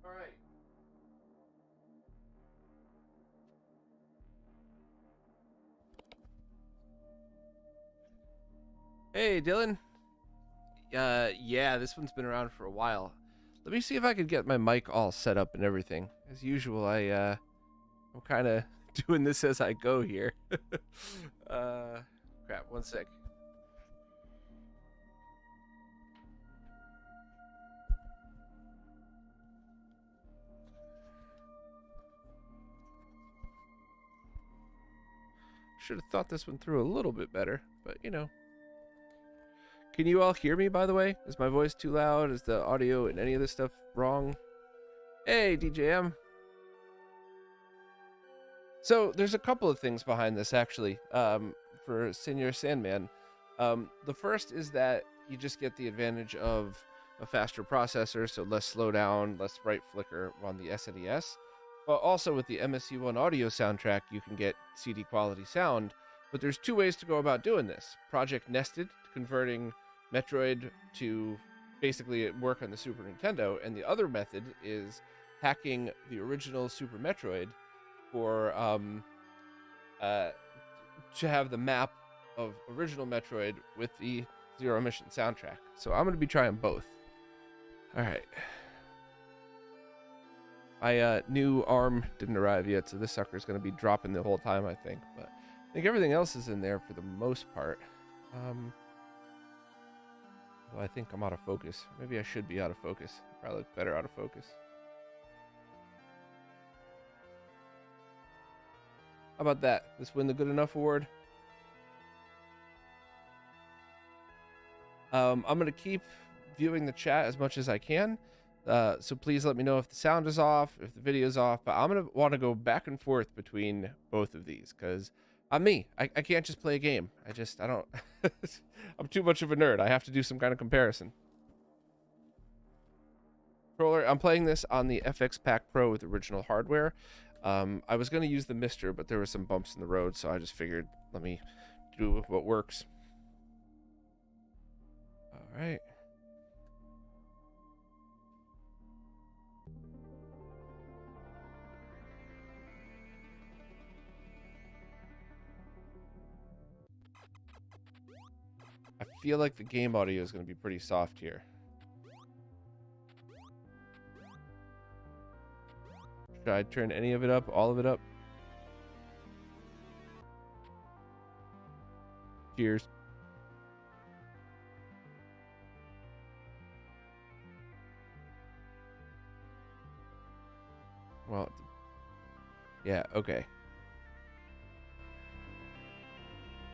All right. Hey, Dylan. Yeah, this one's been around for a while. Let me see if I could get my mic all set up and everything. As usual, I'm kind of doing this as I go here. uh, Crap. One sec. Should have thought this one through a little bit better, but you know. Can you all hear me? By the way, is my voice too loud? Is the audio and any of this stuff wrong? Hey, DJM. So there's a couple of things behind this actually. For Senior Sandman, the first is that you just get the advantage of a faster processor, so less slowdown, less bright flicker on the SNES. But also with the MSU-1 audio soundtrack, you can get CD quality sound. But there's two ways to go about doing this: Project Nested, converting Metroid to basically work on the Super Nintendo, and the other method is hacking the original Super Metroid for to have the map of original Metroid with the Zero Mission soundtrack. So I'm going to be trying both. All right. My new ARM didn't arrive yet, so this sucker's going to be dropping the whole time, I think. But I think everything else is in there for the most part. Well, I think I'm out of focus. Maybe I should be out of focus. Probably look better out of focus. How about that? This win the good enough award? I'm going to keep viewing the chat as much as I can. So please let me know if the sound is off, if the video is off. But I'm going to want to go back and forth between both of these because I'm me. I can't just play a game. I don't. I'm too much of a nerd. I have to do some kind of comparison. Controller. I'm playing this on the FX Pack Pro with original hardware. I was going to use the Mister, but there were some bumps in the road, so I just figured let me do what works. All right. I feel like the game audio is going to be pretty soft here. Should I turn any of it up? All of it up? Cheers. Well, yeah, okay.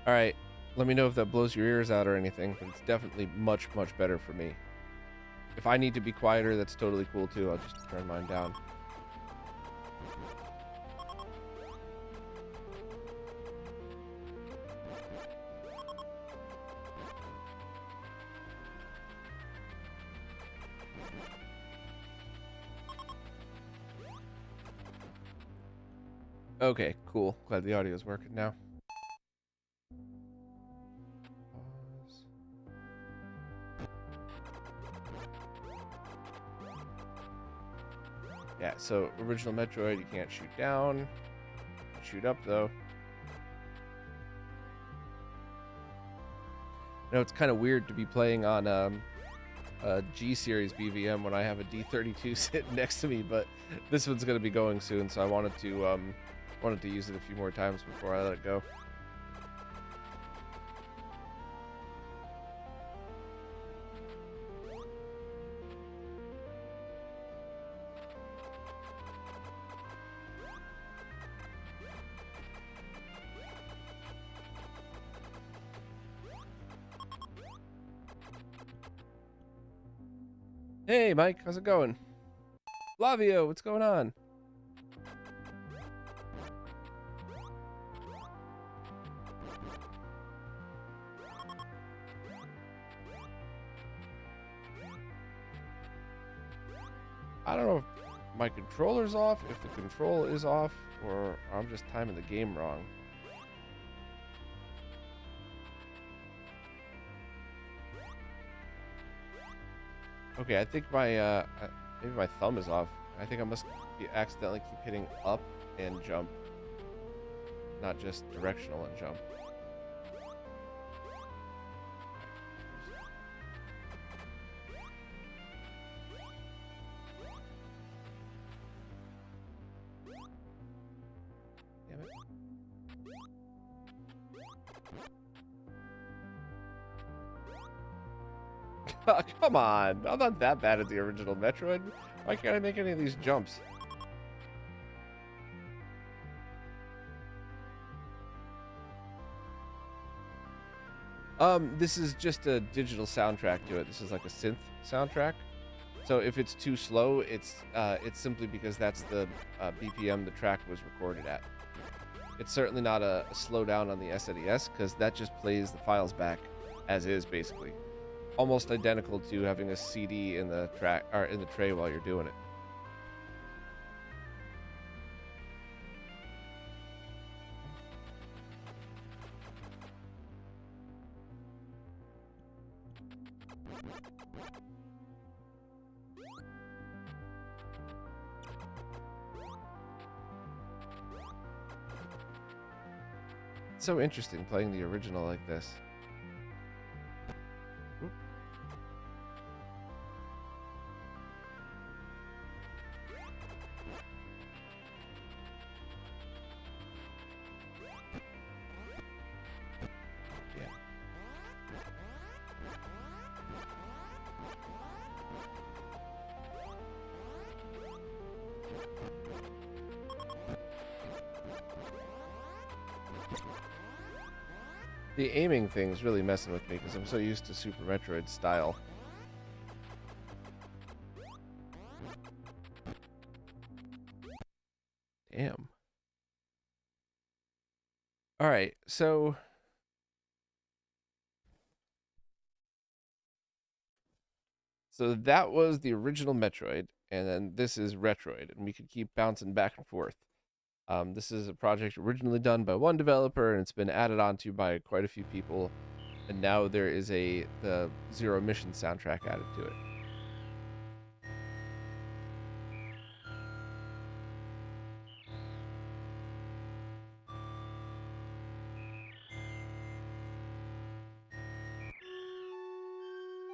All right. Let me know if that blows your ears out or anything, but it's definitely much, much better for me. If I need to be quieter, that's totally cool too. I'll just turn mine down. Okay, cool. Glad the audio is working now. Yeah, so original Metroid, you can't shoot down. Shoot up, though. You know, it's kind of weird to be playing on a G-Series BVM when I have a D32 sitting next to me, but this one's going to be going soon, so I wanted to use it a few more times before I let it go. Hey, Mike, how's it going? Flavio, what's going on? I don't know if my controller's off, if the control is off, or I'm just timing the game wrong. Okay, I think my maybe my thumb is off. I think I must be accidentally keep hitting up and jump, not just directional and jump. Damn it. Come on, I'm not that bad at the original Metroid. Why can't I make any of these jumps? This is just a digital soundtrack to it. This is like a synth soundtrack. So if it's too slow, it's simply because that's the BPM the track was recorded at. It's certainly not a slowdown on the SNES because that just plays the files back as is, basically. Almost identical to having a CD in the track or in the tray while you're doing it. It's so interesting playing the original like this. Oop. Yeah. The aiming thing's really messing with me because I'm so used to Super Metroid style. Damn. Alright, so that was the original Metroid, and then this is Retroid, and we could keep bouncing back and forth. This is a project originally done by one developer, and it's been added onto by quite a few people, and now there is the Zero Mission soundtrack added to it.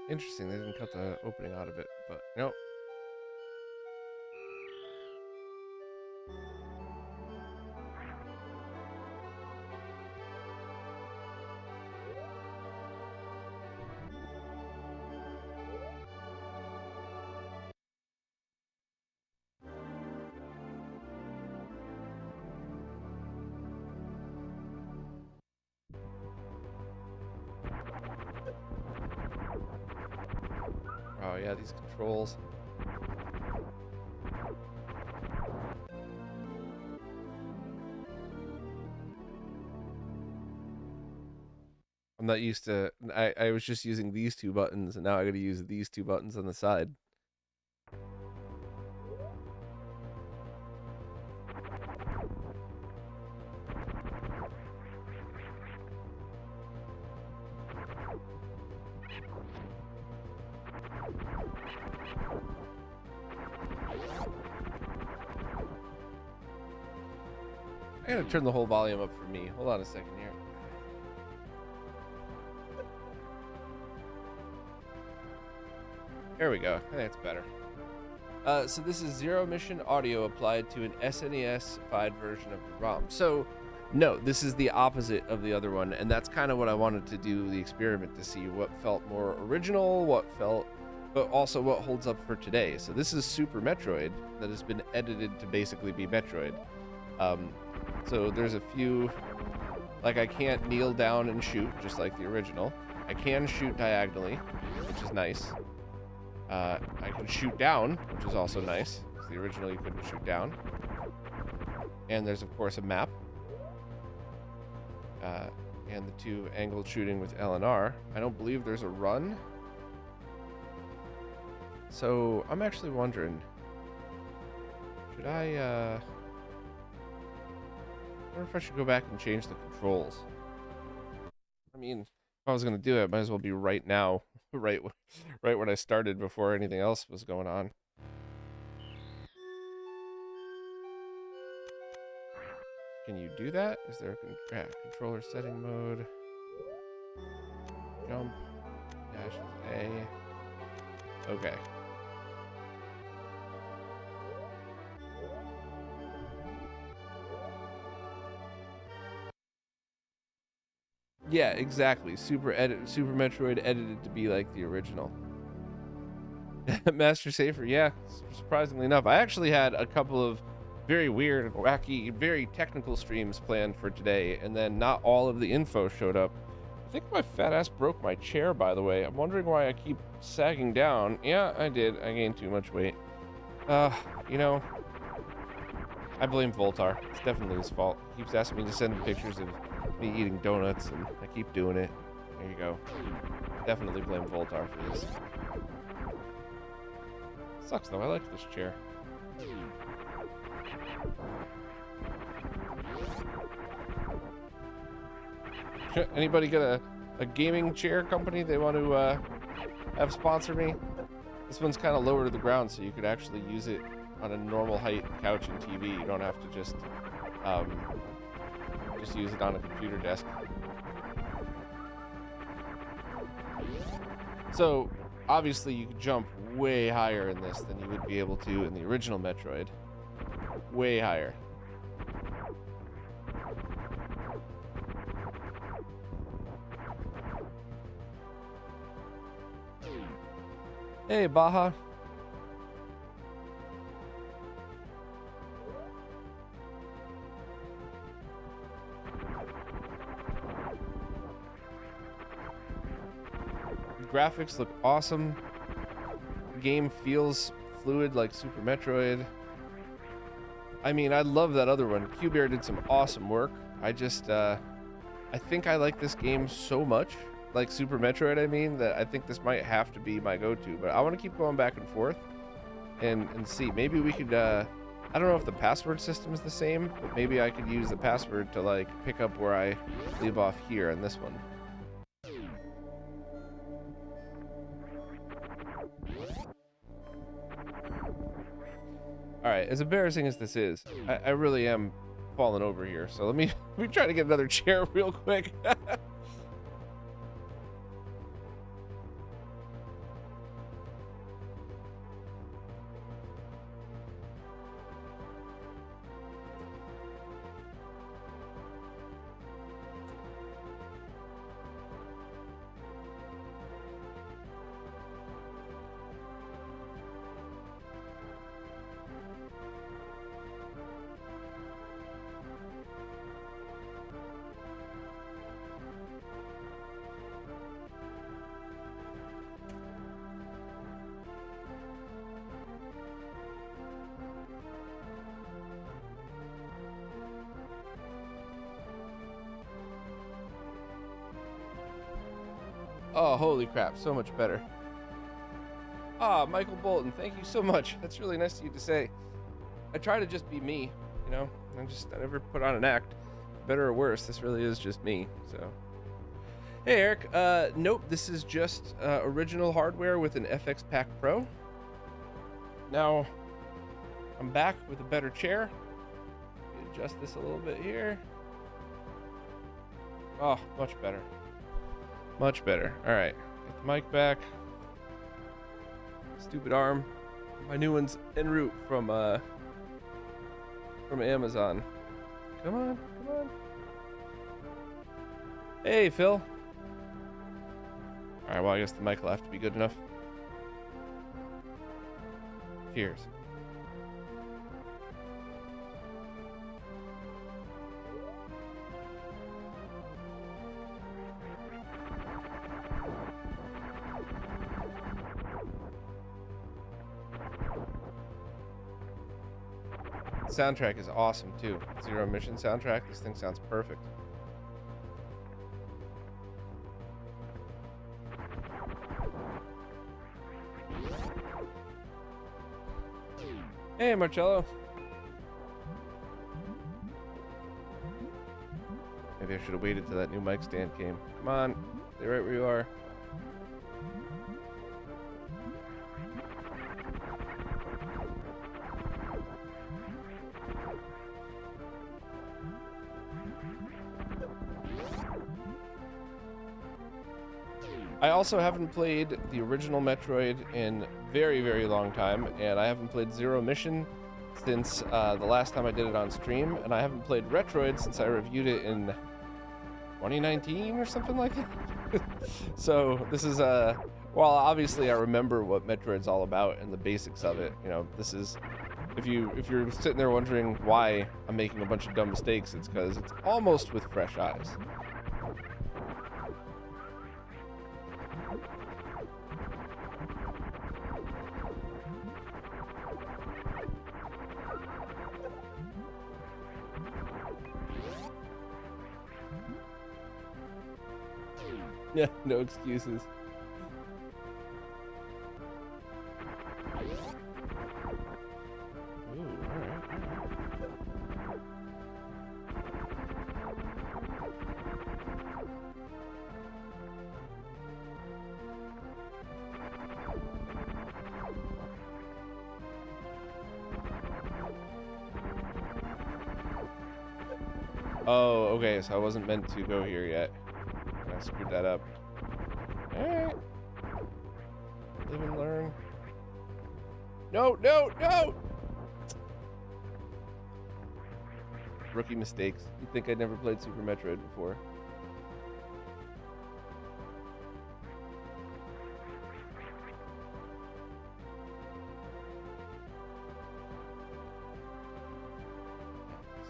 Interesting, they didn't cut the opening out of it, but nope. Oh yeah, these controls. I'm not used to, I was just using these two buttons, and now I gotta use these two buttons on the side. I gotta turn the whole volume up for me. Hold on a second here. There we go. I think it's better. So this is Zero Mission audio applied to an SNES-fied version of the ROM. So, no, this is the opposite of the other one, and that's kind of what I wanted to do, the experiment, to see what felt more original, but also what holds up for today. So this is Super Metroid that has been edited to basically be Metroid. So there's a few, like I can't kneel down and shoot, just like the original. I can shoot diagonally, which is nice. I can shoot down, which is also nice, because the original you couldn't shoot down. And there's, of course, a map. And the two angled shooting with L and R. I don't believe there's a run. So I'm actually wondering, should I wonder if I should go back and change the controls. I mean, if I was going to do it, it might as well be right now, right when I started before anything else was going on. Can you do that? Is there a controller setting mode? Jump. Dash is A. Okay. Yeah, exactly. Super Metroid edited to be like the original. Master Safer, yeah. Surprisingly enough, I actually had a couple of very weird, wacky, very technical streams planned for today, and then not all of the info showed up. I think my fat ass broke my chair, by the way. I'm wondering why I keep sagging down. Yeah, I did. I gained too much weight. You know, I blame Voltar. It's definitely his fault. He keeps asking me to send him pictures of me eating donuts, and I keep doing it. There you go. Definitely blame Voltar for this. Sucks though, I like this chair. Anybody got a gaming chair company they want to have sponsor me? This one's kind of lower to the ground, so you could actually use it on a normal height couch and TV. You don't have to just use it on a computer desk. So obviously you could jump way higher in this than you would be able to in the original Metroid. Way higher. Hey, Baja. The graphics look awesome. The game feels fluid like Super Metroid. I mean, I love that other one. Cubeair did some awesome work. I just, I think I like this game so much, like Super Metroid, I mean, that I think this might have to be my go-to, but I want to keep going back and forth and see. Maybe we could, I don't know if the password system is the same, but maybe I could use the password to, like, pick up where I leave off here in this one. Alright, as embarrassing as this is, I really am falling over here, so let me try to get another chair real quick. Oh, holy crap, so much better. Ah, Michael Bolton, thank you so much. That's really nice of you to say. I try to just be me, you know? I never put on an act. Better or worse, this really is just me, so. Hey, Eric. Nope, this is just original hardware with an FX Pack Pro. Now, I'm back with a better chair. Adjust this a little bit here. Oh, much better. Much better. All right, get the mic back. Stupid arm. My new one's en route from Amazon. Come on, come on. Hey, Phil. All right, well, I guess the mic will have to be good enough. Cheers. Soundtrack is awesome too. Zero Mission soundtrack. This thing sounds perfect. Hey, Marcello. Maybe I should have waited till that new mic stand came. Come on, stay right where you are. I also haven't played the original Metroid in very, very long time, and I haven't played Zero Mission since the last time I did it on stream, and I haven't played Retroid since I reviewed it in 2019 or something like that. So this is well, obviously I remember what Metroid's all about and the basics of it. You know, this is, if you're sitting there wondering why I'm making a bunch of dumb mistakes, it's because it's almost with fresh eyes. Yeah, no excuses. Ooh, all right. Oh, okay, so I wasn't meant to go here yet. I screwed that up. Alright. Live and learn. No, no, no! Rookie mistakes. You'd think I'd never played Super Metroid before.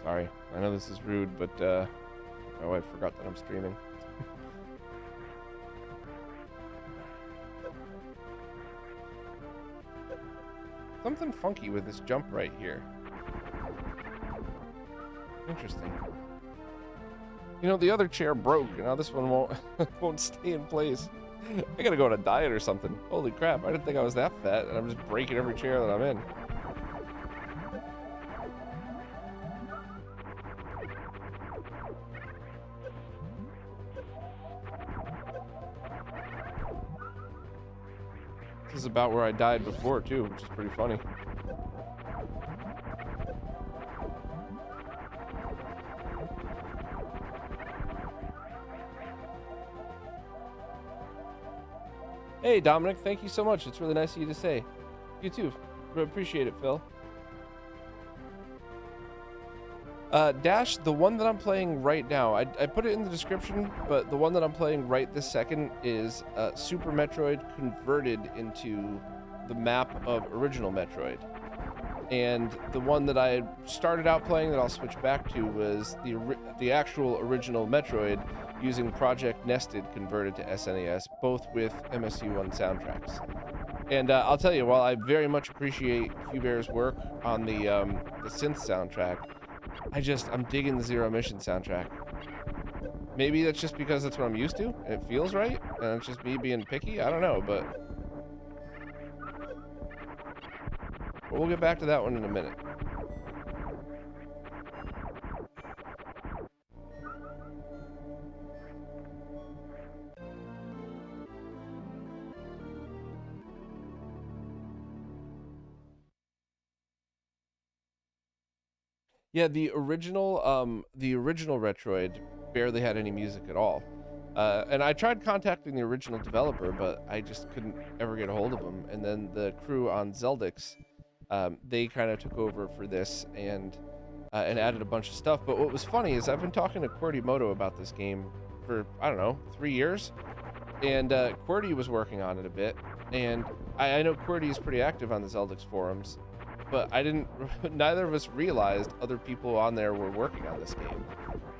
Sorry, I know this is rude, but my wife forgot that I'm streaming. Something funky with this jump right here. Interesting. You know, the other chair broke, and now this one won't stay in place. I gotta go on a diet or something. Holy crap, I didn't think I was that fat, and I'm just breaking every chair that I'm in. This is about where I died before, too, which is pretty funny. Hey, Dominic, thank you so much. It's really nice of you to say. You too. Appreciate it, Phil. Dash, the one that I'm playing right now, I put it in the description, but the one that I'm playing right this second is Super Metroid converted into the map of original Metroid. And the one that I started out playing that I'll switch back to was the actual original Metroid using Project Nested converted to SNES, both with MSU-1 soundtracks. And I'll tell you, while I very much appreciate Q-Bear's work on the Synth soundtrack, I'm digging the Zero Mission soundtrack. Maybe that's just because that's what I'm used to, and it feels right, and it's just me being picky, I don't know, but we'll get back to that one in a minute. Yeah, the original Retroid barely had any music at all. And I tried contacting the original developer, but I just couldn't ever get a hold of them. And then the crew on Zeldix, they kind of took over for this and added a bunch of stuff. But what was funny is I've been talking to Qwertymoto about this game for, I don't know, 3 years. And Qwerty was working on it a bit. And I know Qwerty is pretty active on the Zeldix forums. But neither of us realized other people on there were working on this game.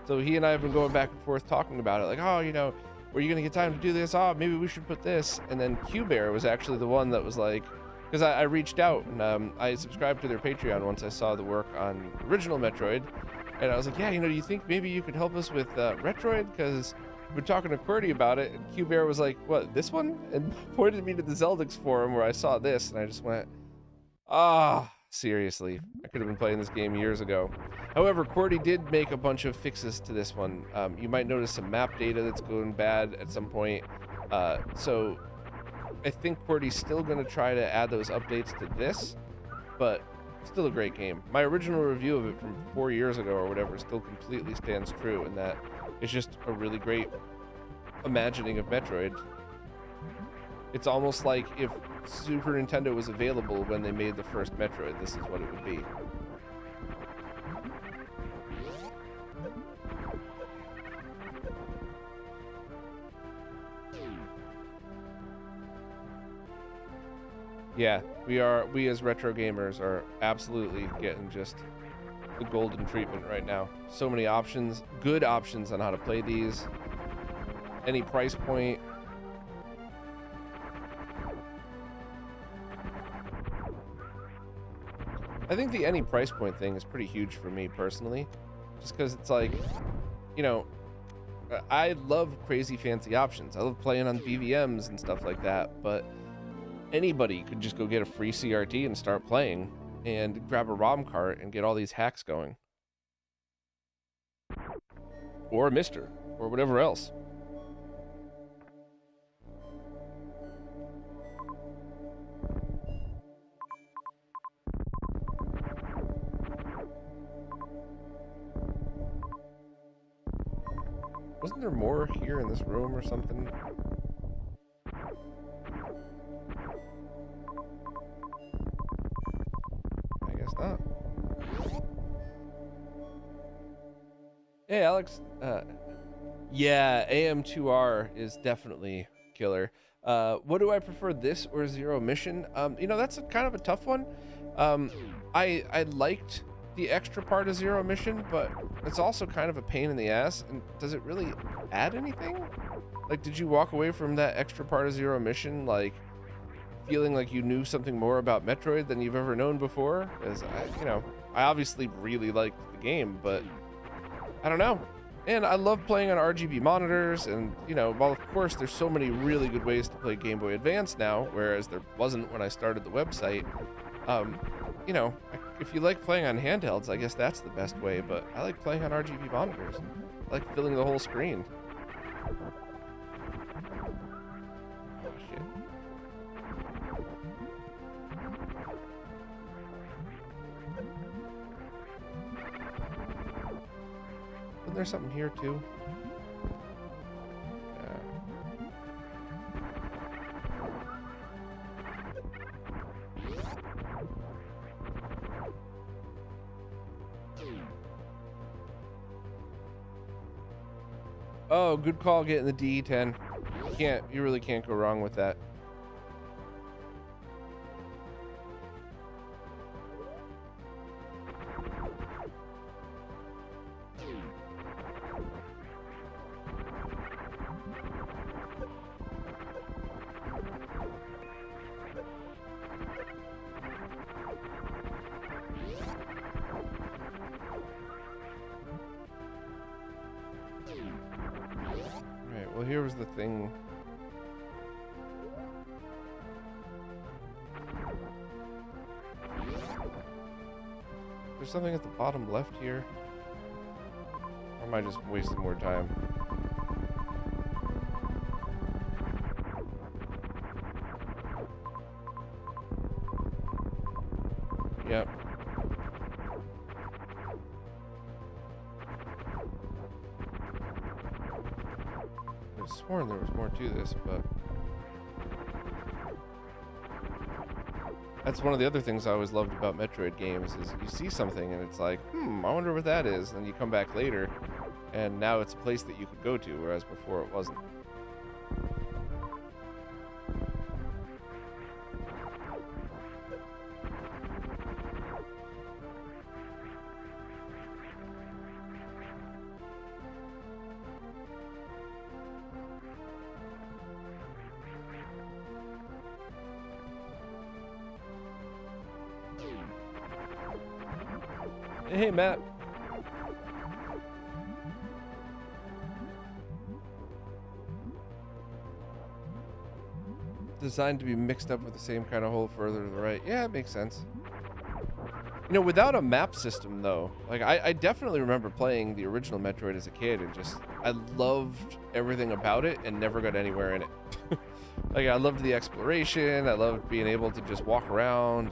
So he and I have been going back and forth talking about it, like, oh, you know, were you going to get time to do this? Oh, maybe we should put this. And then Q-Bear was actually the one that was like, because I reached out and I subscribed to their Patreon once I saw the work on original Metroid. And I was like, yeah, you know, do you think maybe you could help us with Retroid? Because we're talking to Qwerty about it. And Q-Bear was like, what, this one? And pointed me to the Zeldix forum where I saw this. And I just went, ah. Seriously, I could have been playing this game years ago. However, Qwerty did make a bunch of fixes to this one. You might notice some map data that's going bad at some point. So I think Qwerty's still going to try to add those updates to this, but still a great game. My original review of it from 4 years ago or whatever still completely stands true, in that it's just a really great imagining of Metroid. It's almost like if Super Nintendo was available when they made the first Metroid, this is what it would be. Yeah, we as retro gamers are absolutely getting just the golden treatment right now. So many options, good options on how to play these. Any price point. I think the any price point thing is pretty huge for me personally, just because it's like, you know, I love crazy fancy options. I love playing on BVMs and stuff like that, but anybody could just go get a free CRT and start playing and grab a ROM cart and get all these hacks going. Or a Mister, or whatever else. Wasn't there more here in this room or something? I guess not. Hey, Alex. Yeah, AM2R is definitely killer. What do I prefer, this or Zero Mission? You know, that's kind of a tough one. I liked the extra part of Zero Mission, but it's also kind of a pain in the ass. And does it really add anything? Like, did you walk away from that extra part of Zero Mission, like, feeling like you knew something more about Metroid than you've ever known before? Because, I obviously really liked the game, but I don't know. And I love playing on RGB monitors, and, while of course there's so many really good ways to play Game Boy Advance now, whereas there wasn't when I started the website, if you like playing on handhelds, I guess that's the best way, but I like playing on RGB monitors. I like filling the whole screen. Oh, shit. Isn't there something here, too? Oh, good call getting the D10. You really can't go wrong with that. Well, here was the thing. There's something at the bottom left here. Or am I just wasting more time? Yep. I sworn there was more to this, but that's one of the other things I always loved about Metroid games is you see something and it's like, I wonder what that is. And then you come back later and now it's a place that you could go to, whereas before it wasn't. Hey, Matt. Designed to be mixed up with the same kind of hole further to the right. Yeah, it makes sense. Without a map system, though, like I definitely remember playing the original Metroid as a kid and just, I loved everything about it and never got anywhere in it. Like, I loved the exploration. I loved being able to just walk around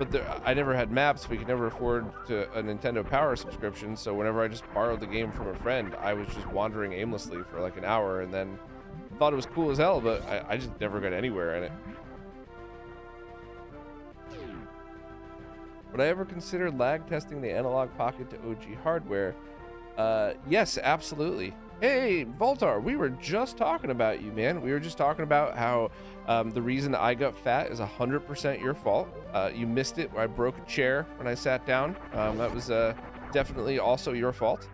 but I never had maps. We could never afford a Nintendo Power subscription, so whenever I just borrowed the game from a friend, I was just wandering aimlessly for like an hour, and then thought it was cool as hell, but I just never got anywhere in it. Would I ever consider lag testing the analog pocket to OG hardware? Yes, absolutely. Hey, Voltar, we were just talking about you, man. We were just talking about how the reason I got fat is 100% your fault. You missed it. I broke a chair when I sat down. That was definitely also your fault.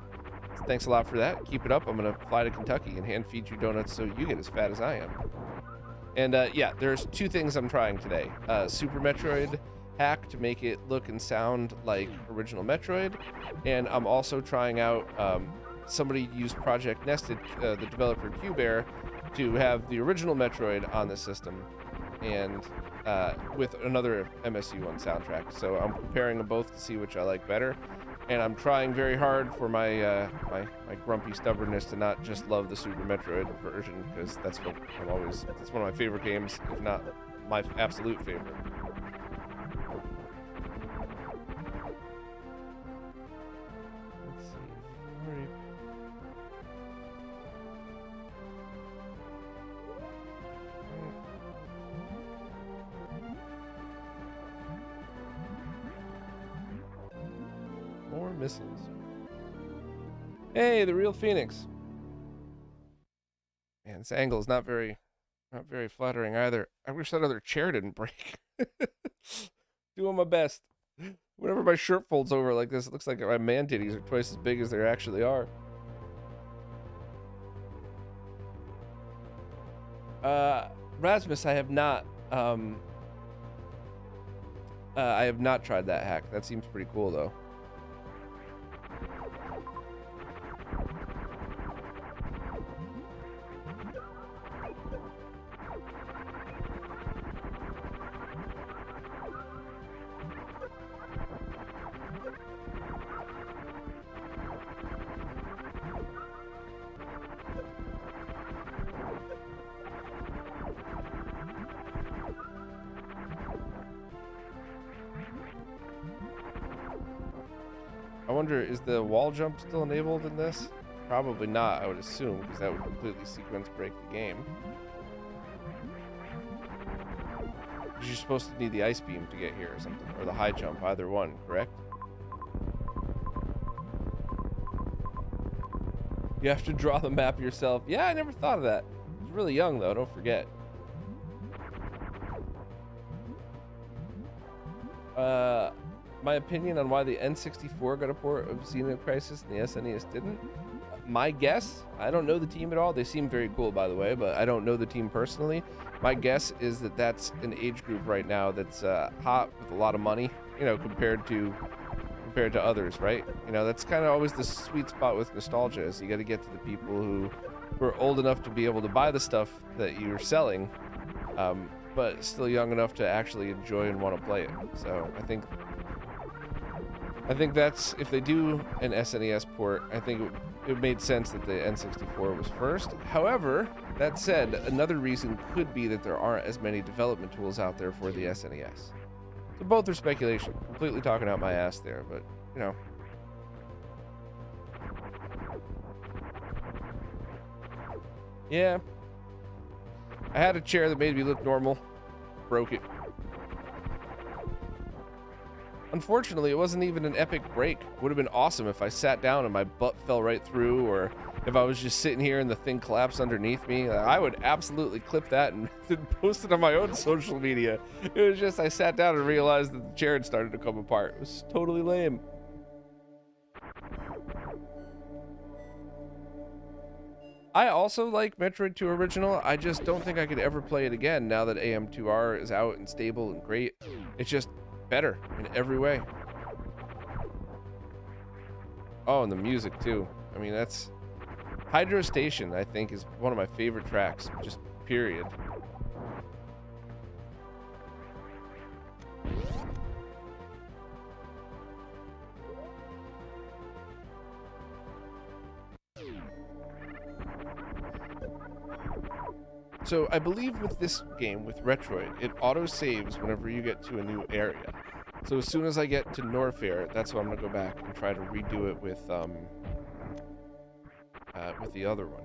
Thanks a lot for that. Keep it up. I'm going to fly to Kentucky and hand feed you donuts so you get as fat as I am. And yeah, there's two things I'm trying today. Super Metroid hack to make it look and sound like original Metroid. And I'm also trying out, somebody used Project Nested, the developer Cubeair, to have the original Metroid on the system and with another MSU-1 soundtrack. So I'm comparing them both to see which I like better. And I'm trying very hard for my my grumpy stubbornness to not just love the Super Metroid version, because that's what it's one of my favorite games, if not my absolute favorite. Let's see. More missiles. Hey, the real Phoenix. Man, this angle is not very flattering either. I wish that other chair didn't break. Doing my best. Whenever my shirt folds over like this, it looks like my man titties are twice as big as they actually are. Rasmus, I have not tried that hack. That seems pretty cool though. I wonder, is the wall jump still enabled in this? Probably not, I would assume, because that would completely sequence break the game. You're supposed to need the ice beam to get here or something, or the high jump, either one, correct? You have to draw the map yourself. Yeah, I never thought of that. I was really young though, don't forget. My opinion on why the N64 got a port of Xeno Crisis and the SNES didn't? My guess, I don't know the team at all. They seem very cool, by the way, but I don't know the team personally. My guess is that that's an age group right now that's hot with a lot of money, you know, compared to others, right? You know, that's kind of always the sweet spot with nostalgia, is you got to get to the people who are old enough to be able to buy the stuff that you're selling, but still young enough to actually enjoy and want to play it. So I think that's, if they do an SNES port, I think it made sense that the N64 was first. However, that said, another reason could be that there aren't as many development tools out there for the SNES. So both are speculation. Completely talking out my ass there, but, you know. Yeah. I had a chair that made me look normal. Broke it. Unfortunately, it wasn't even an epic break. Would have been awesome if I sat down and my butt fell right through, or if I was just sitting here and the thing collapsed underneath me. I would absolutely clip that and post it on my own social media. It was just, I sat down and realized that the chair had started to come apart. It was totally lame. I also like Metroid 2 Original. I just don't think I could ever play it again now that AM2R is out and stable and great. It's just better in every way. Oh, and the music too. I mean, that's Hydro Station, I think, is one of my favorite tracks, just period. So I believe with this game, with Retroid, it auto-saves whenever you get to a new area. So as soon as I get to Norfair, that's when I'm gonna go back and try to redo it with the other one.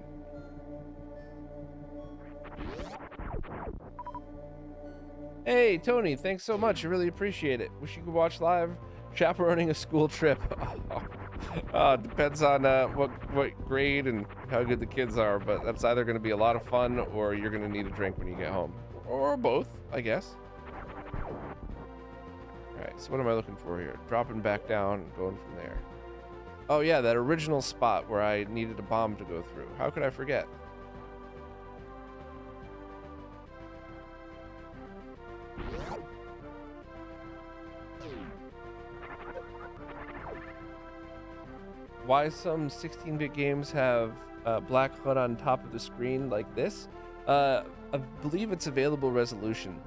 Hey, Tony, thanks so much. I really appreciate it. Wish you could watch live. Chaperoning a school trip. Depends on what grade and how good the kids are, but that's either going to be a lot of fun or you're going to need a drink when you get home. Or both, I guess. Alright, so what am I looking for here? Dropping back down and going from there. Oh yeah, that original spot where I needed a bomb to go through. How could I forget? Why some 16-bit games have black HUD on top of the screen like this? I believe it's available resolution,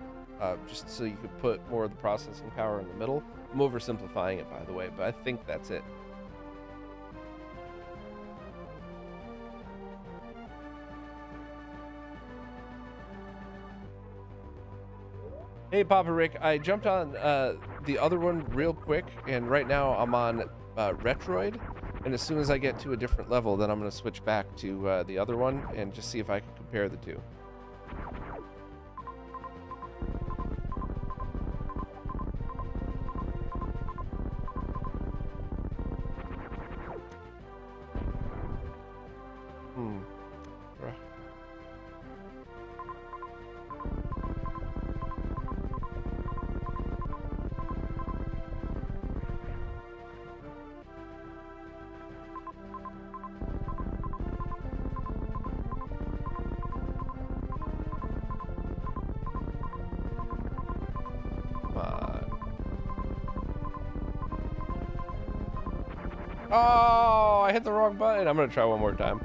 just so you could put more of the processing power in the middle. I'm oversimplifying it, by the way, but I think that's it. Hey, Papa Rick, I jumped on the other one real quick, and right now I'm on Retroid. And as soon as I get to a different level, then I'm going to switch back to the other one and just see if I can compare the two. Oh, I hit the wrong button. I'm gonna try one more time.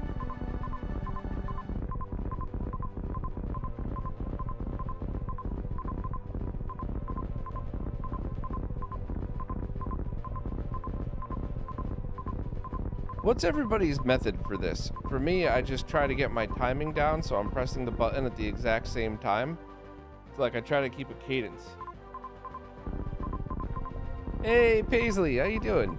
What's everybody's method for this? For me, I just try to get my timing down, so I'm pressing the button at the exact same time. It's like I try to keep a cadence. Hey, Paisley, how you doing?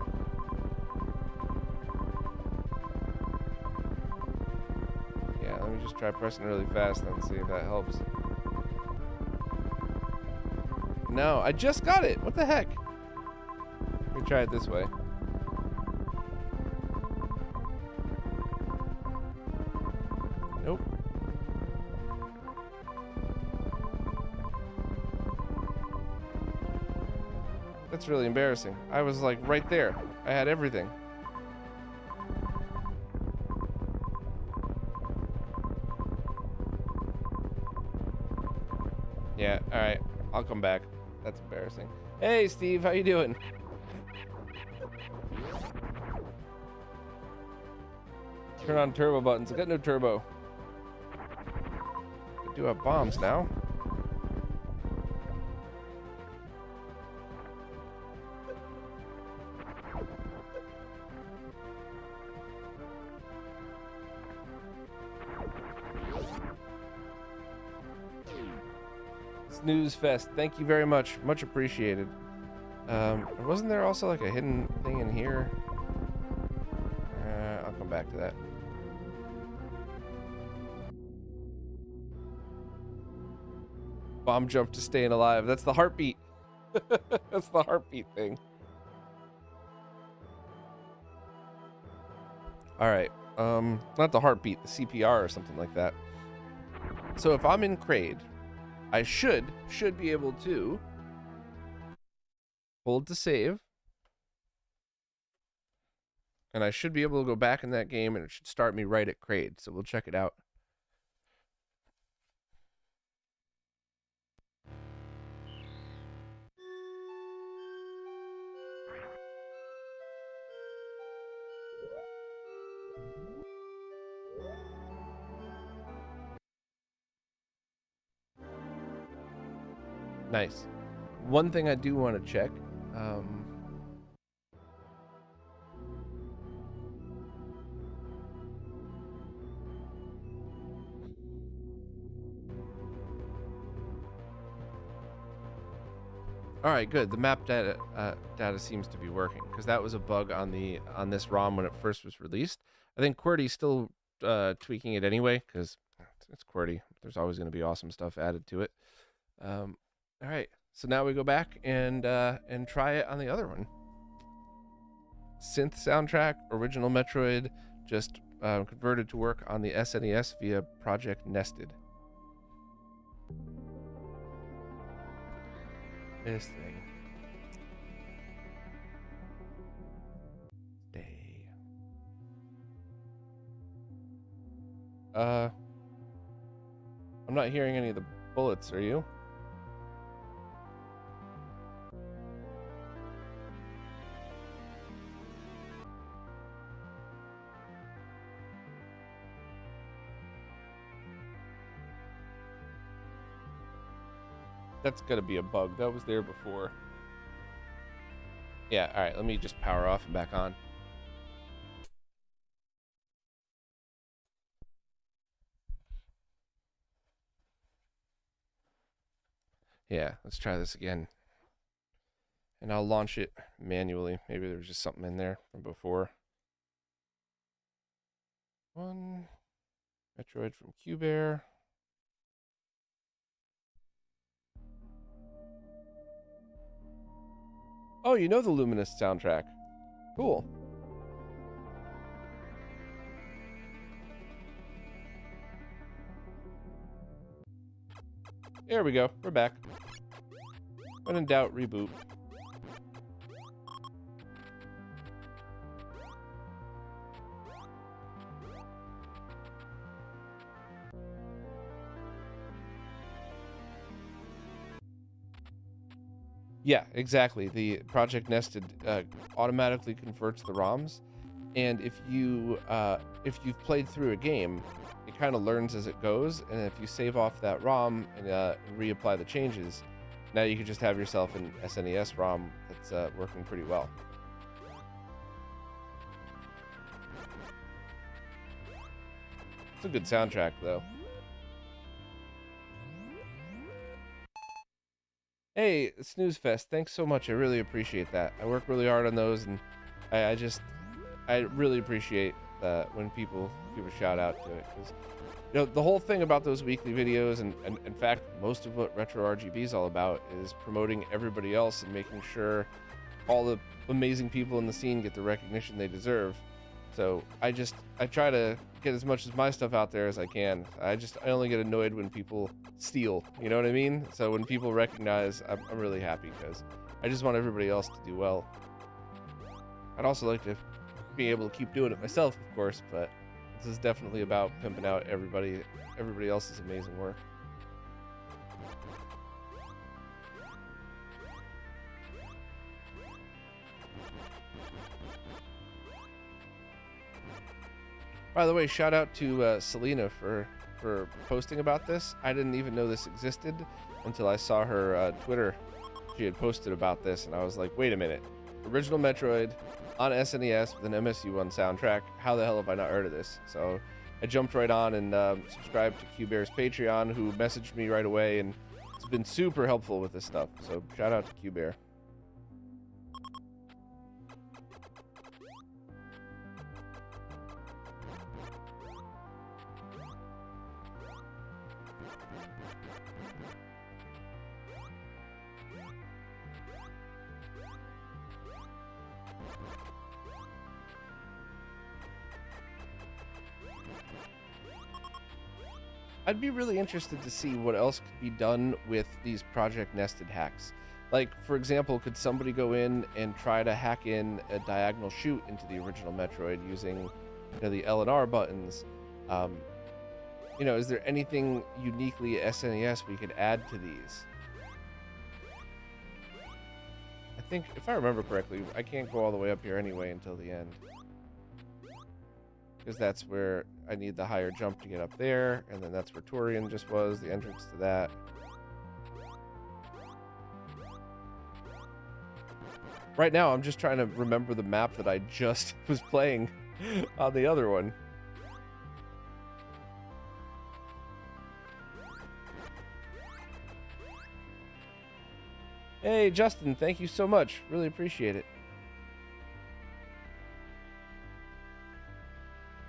Try pressing really fast and see if that helps. No, I just got it. What the heck? Let me try it this way. Nope. That's really embarrassing. I was like right there. I had everything. Yeah, alright. I'll come back. That's embarrassing. Hey, Steve, how you doing? Turn on turbo buttons. I got no turbo. I do have bombs now. Snooze Fest. Thank you very much. Much appreciated. Wasn't there also like a hidden thing in here? I'll come back to that. Bomb jump to staying alive. That's the heartbeat. That's the heartbeat thing. Alright. Not the heartbeat, the CPR or something like that. So if I'm in Kraid, I should be able to hold to save. And I should be able to go back in that game and it should start me right at Kraid. So we'll check it out. Nice. One thing I do want to check. All right, good. The map data seems to be working because that was a bug on this ROM when it first was released. I think QWERTY's still tweaking it anyway because it's QWERTY. There's always going to be awesome stuff added to it. All right, so now we go back and try it on the other one. Synth soundtrack, original Metroid, just converted to work on the SNES via Project Nested. This thing. Stay. I'm not hearing any of the bullets, are you? That's gotta be a bug. That was there before. Yeah, alright, let me just power off and back on. Yeah, let's try this again. And I'll launch it manually. Maybe there was just something in there from before. One Metroid from Q-Bear. Oh, you know the Luminous soundtrack. Cool. There we go. We're back. When in doubt, reboot. Yeah, exactly. The Project Nested automatically converts the ROMs, and if you've played through a game, it kind of learns as it goes. And if you save off that ROM and reapply the changes, now you can just have yourself an SNES ROM that's working pretty well. It's a good soundtrack, though. Hey, Snooze Fest, thanks so much. I really appreciate that. I work really hard on those, and I really appreciate when people give a shout out to it, because you know the whole thing about those weekly videos, and in fact most of what RetroRGB is all about, is promoting everybody else and making sure all the amazing people in the scene get the recognition they deserve. So I try to get as much of my stuff out there as I can. I only get annoyed when people steal, you know what I mean? So when people recognize, I'm really happy, because I just want everybody else to do well. I'd also like to be able to keep doing it myself, of course, but this is definitely about pimping out everybody else's amazing work. By the way, shout out to Selena for posting about this. I didn't even know this existed until I saw her Twitter. She had posted about this, and I was like, wait a minute. Original Metroid on SNES with an MSU-1 soundtrack. How the hell have I not heard of this? So I jumped right on and subscribed to Q-Bear's Patreon, who messaged me right away, and it's been super helpful with this stuff. So shout out to Q-Bear. I'd be really interested to see what else could be done with these Project Nested hacks. Like, for example, could somebody go in and try to hack in a diagonal shoot into the original Metroid using, the L and R buttons? Is there anything uniquely SNES we could add to these? I think, if I remember correctly, I can't go all the way up here anyway until the end, because that's where I need the higher jump to get up there, and then that's where Torian just was, the entrance to that. Right now, I'm just trying to remember the map that I just was playing on the other one. Hey, Justin, thank you so much. Really appreciate it.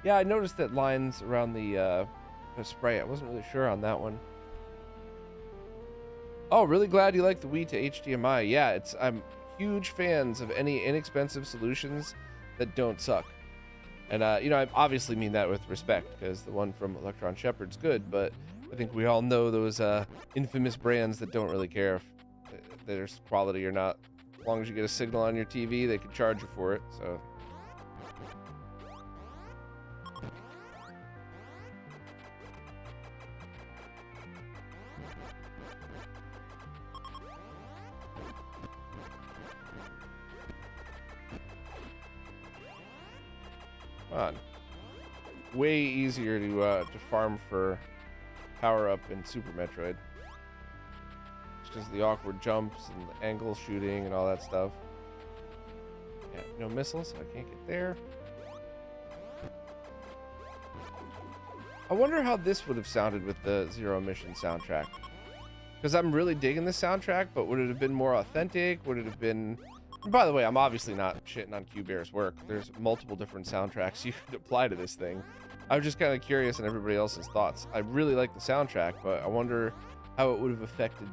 Yeah, I noticed that lines around the spray. I wasn't really sure on that one. Oh, really glad you like the Wii to HDMI. Yeah, I'm huge fans of any inexpensive solutions that don't suck. And you know, I obviously mean that with respect, because the one from Electron Shepherd's good, but I think we all know those infamous brands that don't really care if there's quality or not. As long as you get a signal on your TV, they can charge you for it. So. Come on. Way easier to farm for power up in Super Metroid. Just because of the awkward jumps and the angle shooting and all that stuff. Yeah, no missiles, I can't get there. I wonder how this would have sounded with the Zero Mission soundtrack. Because I'm really digging the soundtrack, but would it have been more authentic? Would it have been... By the way, I'm obviously not shitting on Q-Bear's work. There's multiple different soundtracks you could apply to this thing. I was just kind of curious on everybody else's thoughts. I really like the soundtrack, but I wonder how it would have affected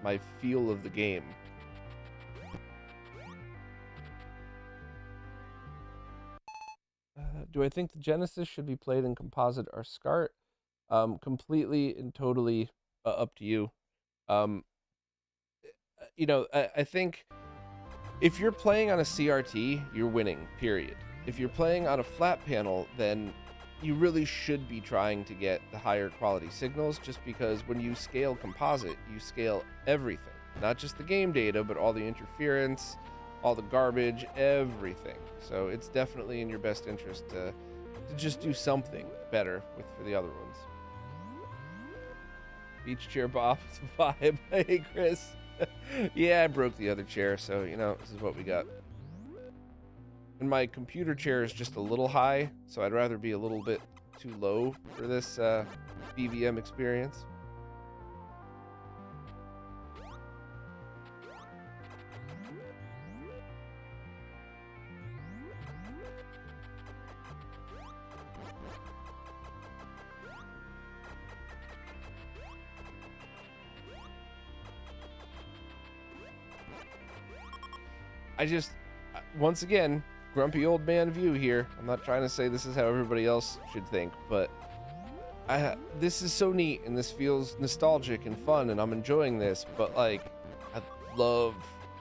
my feel of the game. Do I think the Genesis should be played in composite or SCART? Completely and totally up to you. You know, I think if you're playing on a CRT, you're winning, period. If you're playing on a flat panel, then you really should be trying to get the higher quality signals, just because when you scale composite, you scale everything. Not just the game data, but all the interference, all the garbage, everything. So it's definitely in your best interest to just do something better for the other ones. Beach chair Bob vibe. Hey, Chris. Yeah, I broke the other chair, so, you know, this is what we got. And my computer chair is just a little high, so I'd rather be a little bit too low for this BVM experience. Once again, grumpy old man view here. I'm not trying to say this is how everybody else should think, but this is so neat and this feels nostalgic and fun and I'm enjoying this, but like, I love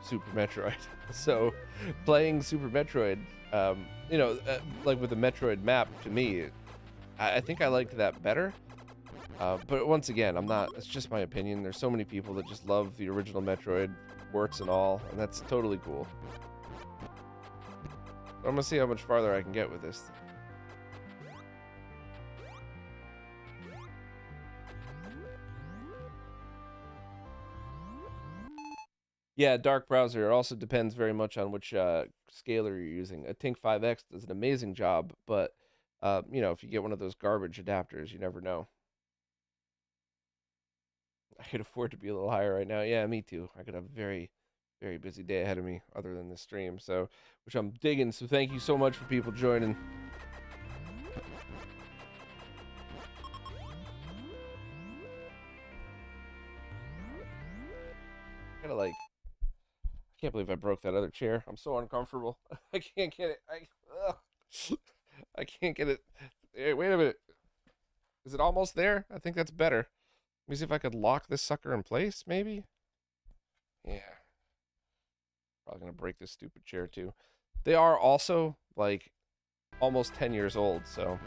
Super Metroid. So playing Super Metroid, you know, like with the Metroid map, to me, I think I liked that better. But once again, it's just my opinion. There's so many people that just love the original Metroid, warts and all, and that's totally cool. I'm gonna see how much farther I can get with this. Yeah, dark browser. It also depends very much on which scaler you're using. A Tink 5X does an amazing job, but you know, if you get one of those garbage adapters, you never know. I could afford to be a little higher right now. Yeah, me too. I got a very, very busy day ahead of me other than this stream, so which I'm digging. So thank you so much for people joining. Gotta like, I can't believe I broke that other chair. I'm so uncomfortable. I can't get it. I can't get it. Hey, wait a minute. Is it almost there? I think that's better. Let me see if I could lock this sucker in place, maybe. Yeah. Probably gonna break this stupid chair too. They are also like almost 10 years old, so.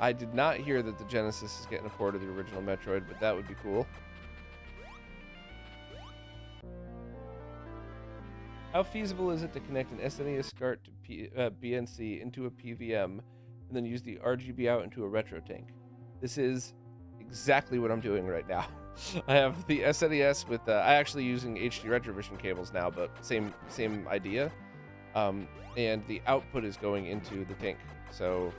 I did not hear that the Genesis is getting a port of the original Metroid, but that would be cool. How feasible is it to connect an SNES SCART to BNC into a PVM and then use the RGB out into a retro tank? This is exactly what I'm doing right now. I have the SNES with I actually using HD Retrovision cables now, but same idea. And the output is going into the tank. So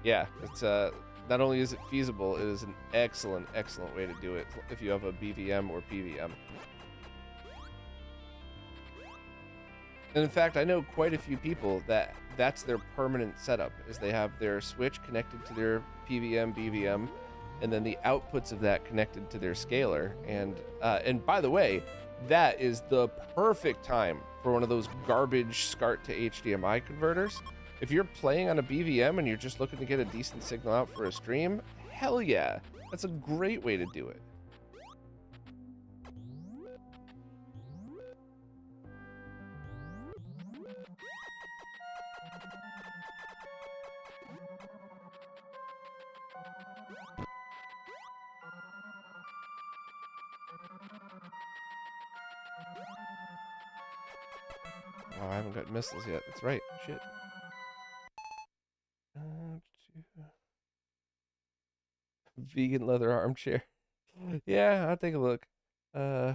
yeah, it's not only is it feasible, it is an excellent way to do it if you have a BVM or PVM. And in fact, I know quite a few people that that's their permanent setup, is they have their Switch connected to their PVM, BVM, and then the outputs of that connected to their scaler. And by the way, that is the perfect time for one of those garbage SCART to HDMI converters. If you're playing on a BVM and you're just looking to get a decent signal out for a stream, hell yeah, that's a great way to do it. Oh, I haven't got missiles yet. That's right. Shit. Vegan leather armchair. Yeah, I'll take a look. Yeah,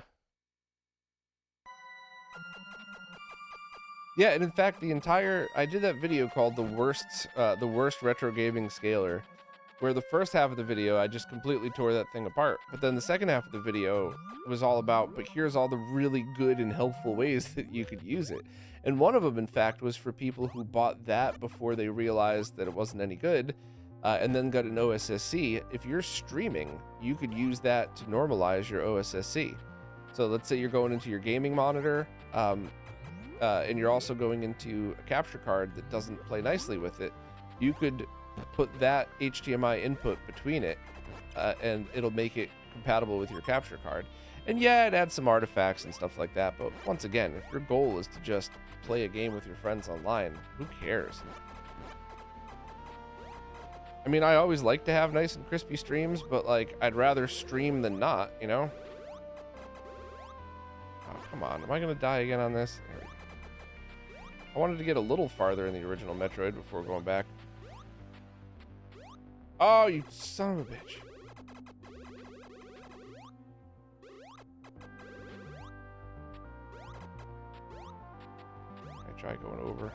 and in fact, I did that video called the worst retro gaming scaler, where the first half of the video I just completely tore that thing apart, but then the second half of the video was all about, but here's all the really good and helpful ways that you could use it. And one of them, in fact, was for people who bought that before they realized that it wasn't any good, and then got an OSSC. If you're streaming, you could use that to normalize your OSSC. So let's say you're going into your gaming monitor, and you're also going into a capture card that doesn't play nicely with it. You could put that HDMI input between it, and it'll make it compatible with your capture card. And yeah, it adds some artifacts and stuff like that, but once again, if your goal is to just play a game with your friends online, who cares? I mean, I always like to have nice and crispy streams, but like, I'd rather stream than not, you know? Oh, come on. Am I gonna die again on this? I wanted to get a little farther in the original Metroid before going back. Oh, you son of a bitch. I try going over.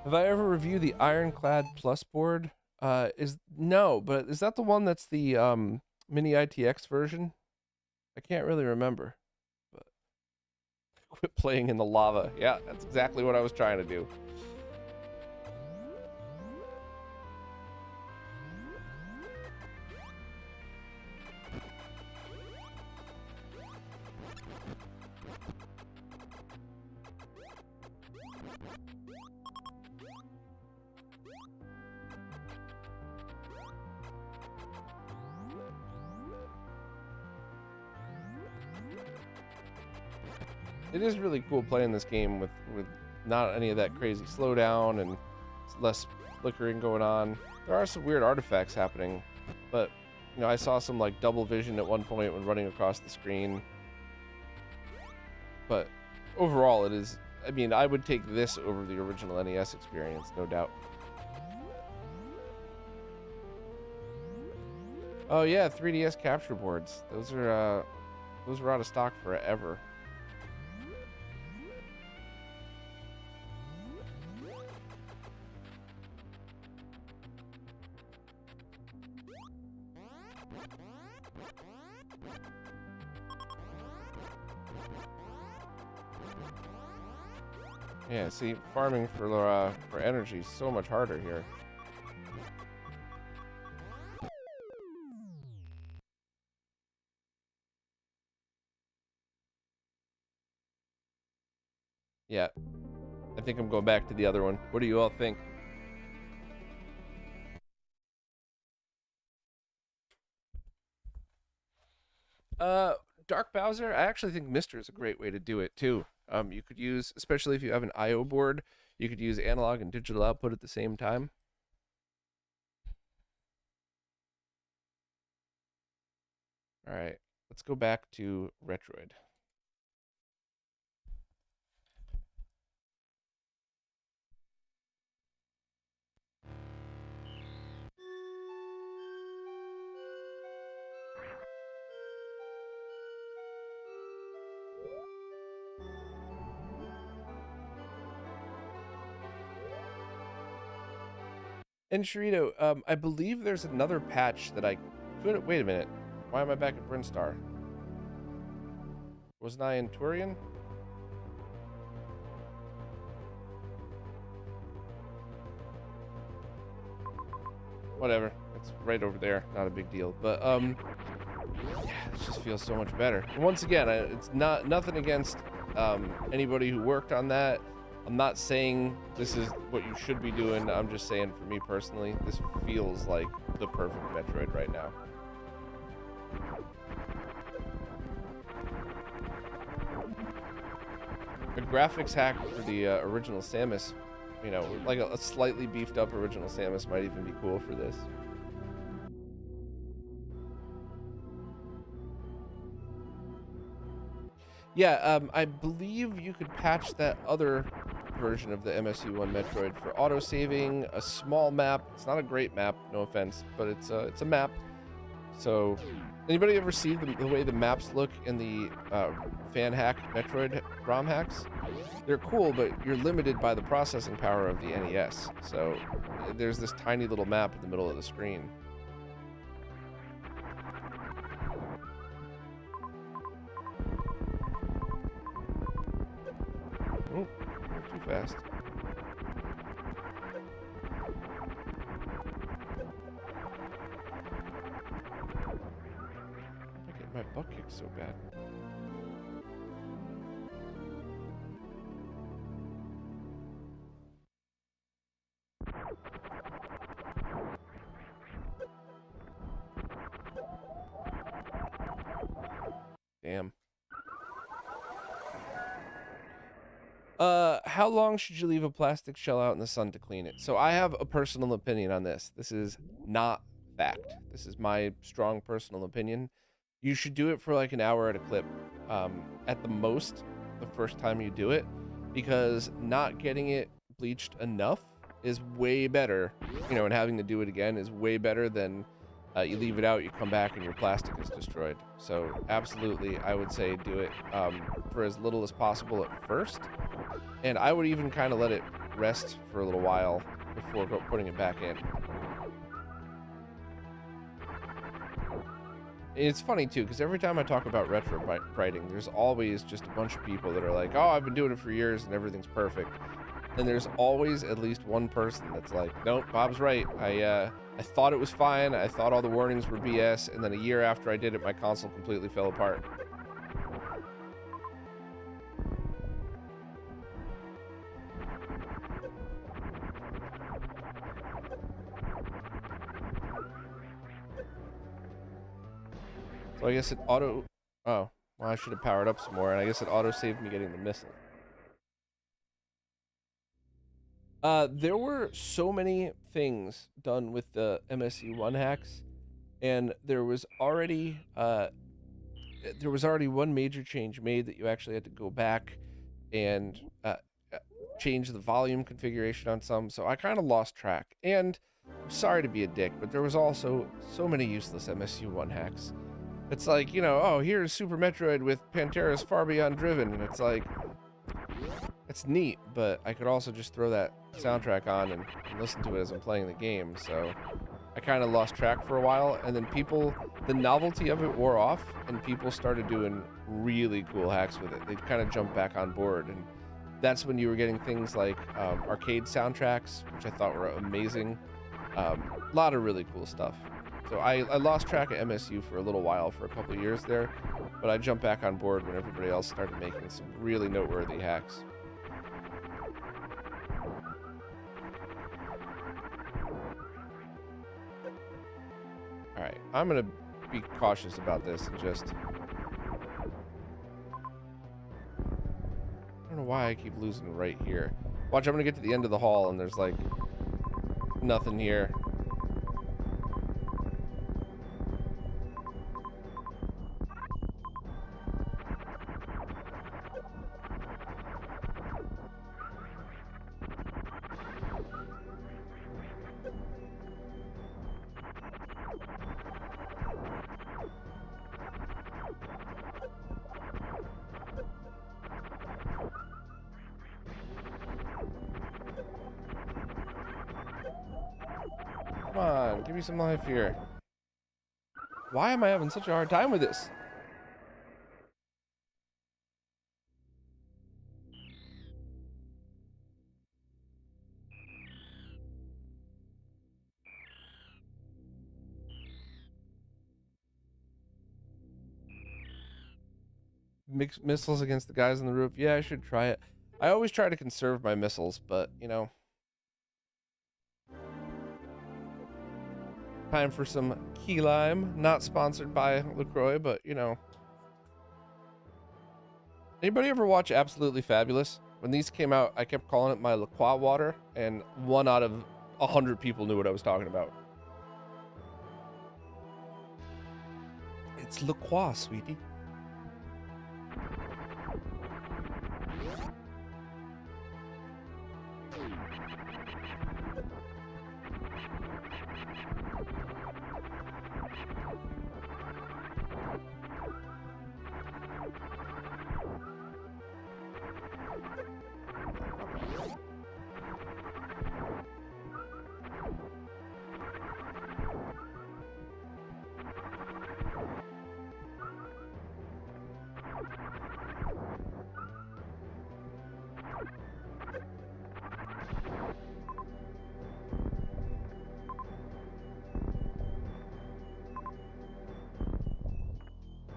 Have I ever reviewed the Ironclad Plus board? No, but is that the one that's the mini ITX version? I can't really remember. But quit playing in the lava. Yeah, that's exactly what I was trying to do. It is really cool playing this game with not any of that crazy slowdown and less flickering going on. There are some weird artifacts happening, but you know, I saw some like double vision at one point when running across the screen. But overall, it is. I mean, I would take this over the original NES experience, no doubt. Oh yeah, 3DS capture boards. Those were out of stock forever. Yeah, see, farming for energy is so much harder here. Yeah, I think I'm going back to the other one. What do you all think? Dark Bowser, I actually think Mister is a great way to do it too. You could use, especially if you have an I/O board, you could use analog and digital output at the same time. All right, let's go back to Retroid. And Sharito, I believe there's another patch that I could. Wait a minute. Why am I back at Brinstar? Wasn't I in Turian? Whatever. It's right over there. Not a big deal. But yeah, it just feels so much better. And once again, it's nothing against anybody who worked on that. I'm not saying this is what you should be doing. I'm just saying, for me personally, this feels like the perfect Metroid right now. A graphics hack for the original Samus, you know, like a slightly beefed up original Samus might even be cool for this. Yeah, I believe you could patch that other version of the MSU-1 Metroid for auto-saving, a small map. It's not a great map, no offense, but it's a map. So, anybody ever see the way the maps look in the fan hack Metroid ROM hacks? They're cool, but you're limited by the processing power of the NES. So, there's this tiny little map in the middle of the screen. Oh, too fast. I'm getting my butt kicked so bad. Damn. How long should you leave a plastic shell out in the sun to clean it? So I have a personal opinion on this. This is not fact. This is my strong personal opinion. You should do it for like an hour at a clip, at the most, the first time you do it, because not getting it bleached enough is way better, you know, and having to do it again is way better than you leave it out, you come back, and your plastic is destroyed. So absolutely, I would say do it for as little as possible at first. And I would even kind of let it rest for a little while before putting it back in. It's funny too, because every time I talk about retro writing, there's always just a bunch of people that are like, oh, I've been doing it for years and everything's perfect. And there's always at least one person that's like, nope, Bob's right. I thought it was fine. I thought all the warnings were BS. And then a year after I did it, my console completely fell apart. So I guess it auto... Oh, well, I should have powered up some more, and I guess it auto-saved me getting the missile. There were so many things done with the MSU-1 hacks, and there was already one major change made that you actually had to go back and change the volume configuration on some, so I kind of lost track. And I'm sorry to be a dick, but there was also so many useless MSU-1 hacks. It's like, you know, oh, here's Super Metroid with Pantera's Far Beyond Driven, and it's like, it's neat, but I could also just throw that soundtrack on and listen to it as I'm playing the game, so I kind of lost track for a while, and then the novelty of it wore off, and people started doing really cool hacks with it. They kind of jumped back on board, and that's when you were getting things like arcade soundtracks, which I thought were amazing. A lot of really cool stuff. So I lost track of MSU for a little while, for a couple of years there, but I jumped back on board when everybody else started making some really noteworthy hacks. Alright, I'm gonna be cautious about this and just... I don't know why I keep losing right here. Watch, I'm gonna get to the end of the hall and there's like nothing here. on, give me some life here. Why am I having such a hard time with this? Mix missiles against the guys on the roof. Yeah, I should try it. I always try to conserve my missiles, but, you know. Time for some key lime. Not sponsored by LaCroix, but, you know. Anybody ever watch Absolutely Fabulous? When these came out, I kept calling it my La Croix water, and 1 out of 100 people knew what I was talking about. It's La Croix, sweetie.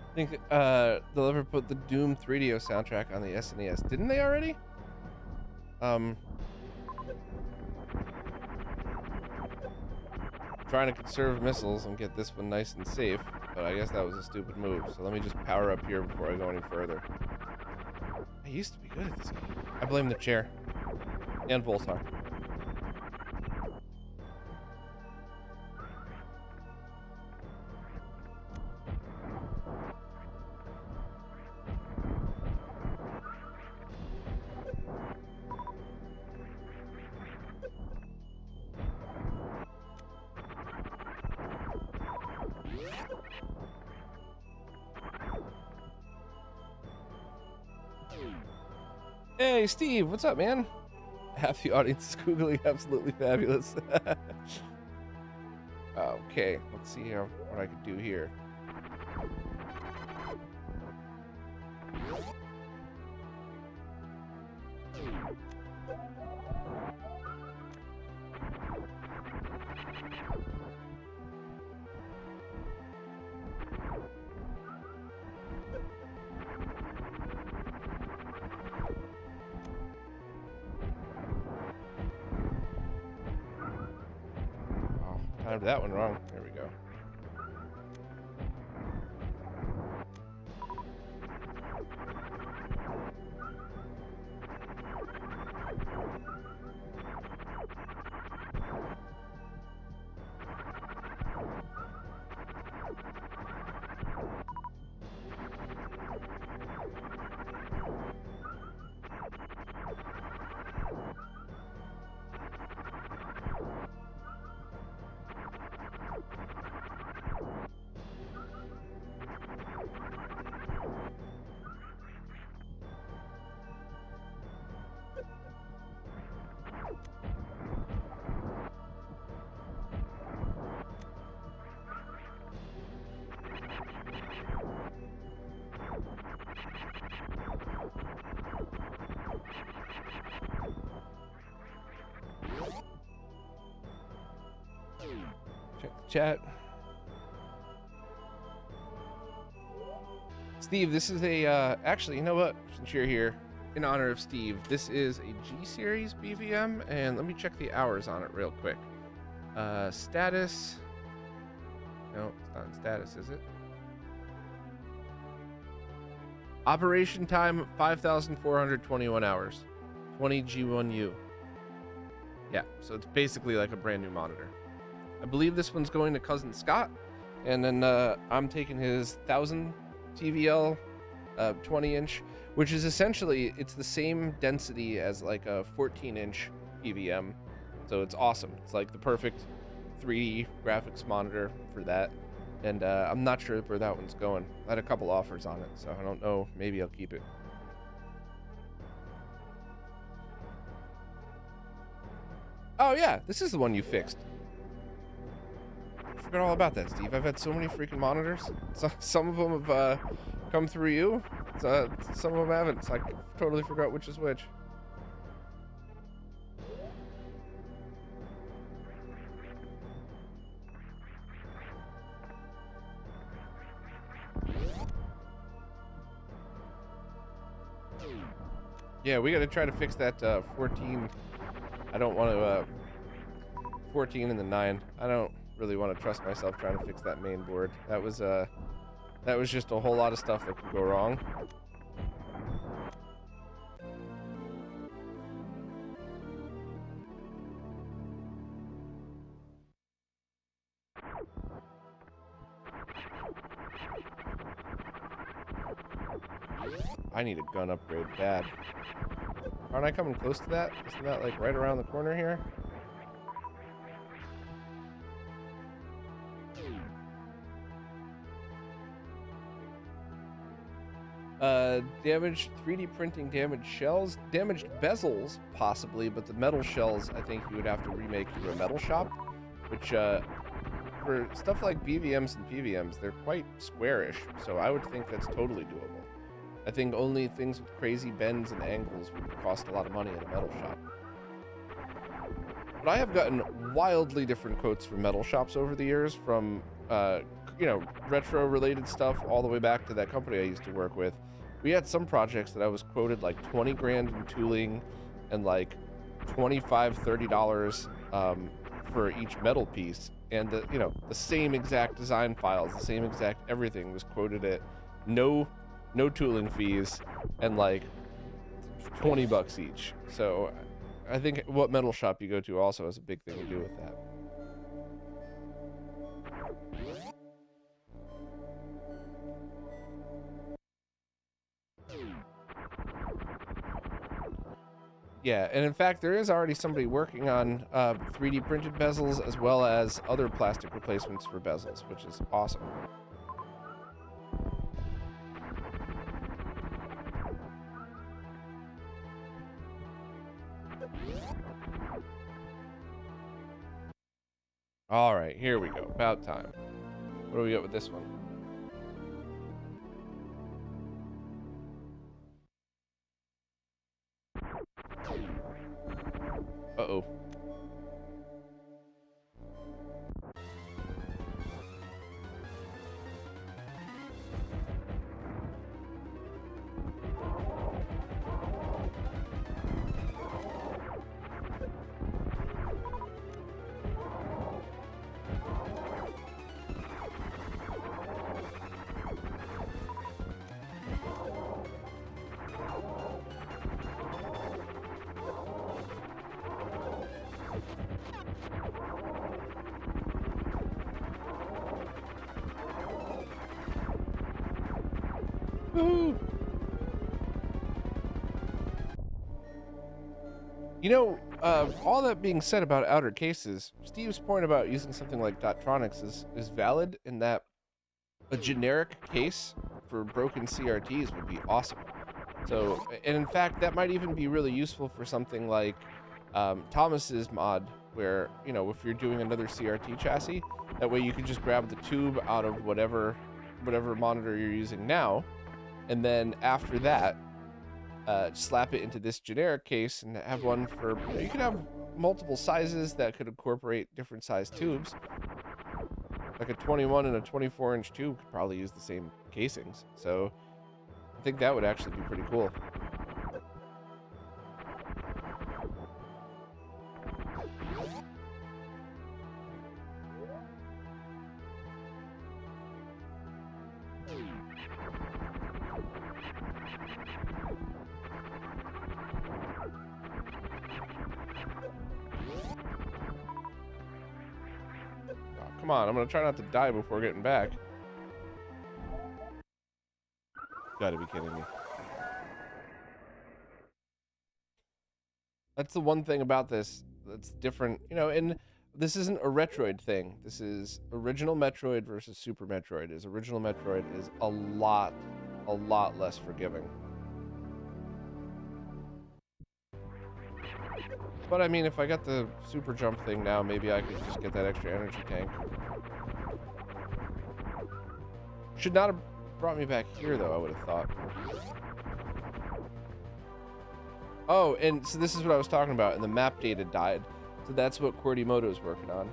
I think they'll ever put the Doom 3DO soundtrack on the SNES. Didn't they already? Trying to conserve missiles and get this one nice and safe, but I guess that was a stupid move. So let me just power up here before I go any further. I used to be good at this game. I blame the chair and Voltar. Hey, Steve, what's up, man? Half the audience is googling Absolutely Fabulous. Okay, let's see here what I can do here. Timed that one wrong. There we go. Check the chat. Steve, this is a, actually, you know what? Since you're here, in honor of Steve, this is a G-Series BVM, and let me check the hours on it real quick. Status. No, it's not in status, is it? Operation time, 5,421 hours. 20 G1U. Yeah, so it's basically like a brand new monitor. I believe this one's going to cousin Scott, and then I'm taking his 1000 TVL 20-inch, which is essentially, it's the same density as like a 14-inch PVM, so it's awesome. It's like the perfect 3D graphics monitor for that, and I'm not sure where that one's going. I had a couple offers on it, so I don't know. Maybe I'll keep it. Oh yeah, this is the one you fixed. forgot all about that, Steve. I've had so many freaking monitors. Some of them have come through you. Some of them haven't. So I totally forgot which is which. Yeah, we got to try to fix that 14. I don't want to 14 and the 9. I don't really want to trust myself trying to fix that main board. That was just a whole lot of stuff that could go wrong. I need a gun upgrade bad. Aren't I coming close to that? Isn't that like right around the corner here? Damaged 3D printing, damaged shells, damaged bezels possibly, but the metal shells I think you would have to remake through a metal shop, which for stuff like BVMs and PVMs, they're quite squarish, so I would think that's totally doable. I think only things with crazy bends and angles would cost a lot of money at a metal shop. But I have gotten wildly different quotes from metal shops over the years, from you know, retro related stuff all the way back to that company I used to work with. We had some projects that I was quoted like 20 grand in tooling and like $25-30 for each metal piece, and the, you know, the same exact design files, the same exact everything was quoted at no tooling fees and like 20 bucks each. So I think what metal shop you go to also has a big thing to do with that. Yeah, and in fact, there is already somebody working on 3D printed bezels as well as other plastic replacements for bezels, which is awesome. All right, here we go. About time. What do we got with this one? Uh-oh. Woohoo! You know, all that being said about outer cases, Steve's point about using something like Dottronics is valid in that a generic case for broken CRTs would be awesome. So, and in fact, that might even be really useful for something like Thomas's mod, where, you know, if you're doing another CRT chassis, that way you can just grab the tube out of whatever monitor you're using now, and then after that, slap it into this generic case and have one for, you know, you could have multiple sizes that could incorporate different size tubes. Like a 21 and a 24-inch tube could probably use the same casings. So I think that would actually be pretty cool. Come on, I'm gonna try not to die before getting back. Gotta be kidding me. That's the one thing about this that's different, you know, and this isn't a Retroid thing. This is original Metroid versus Super Metroid. Original Metroid is a lot less forgiving. But I mean, if I got the super jump thing now, maybe I could just get that extra energy tank. Should not have brought me back here, though, I would have thought. Oh, and so this is what I was talking about, and the map data died. So that's what Querdimoto is working on.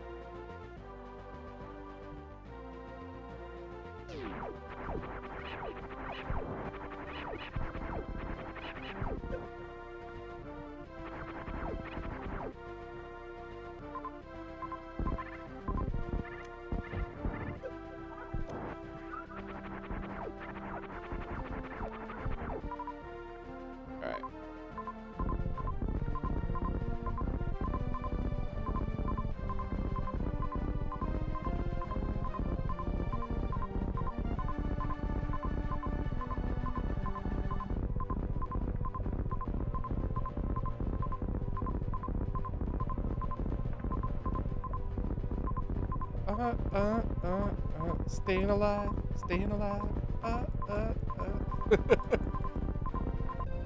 Staying alive, staying alive.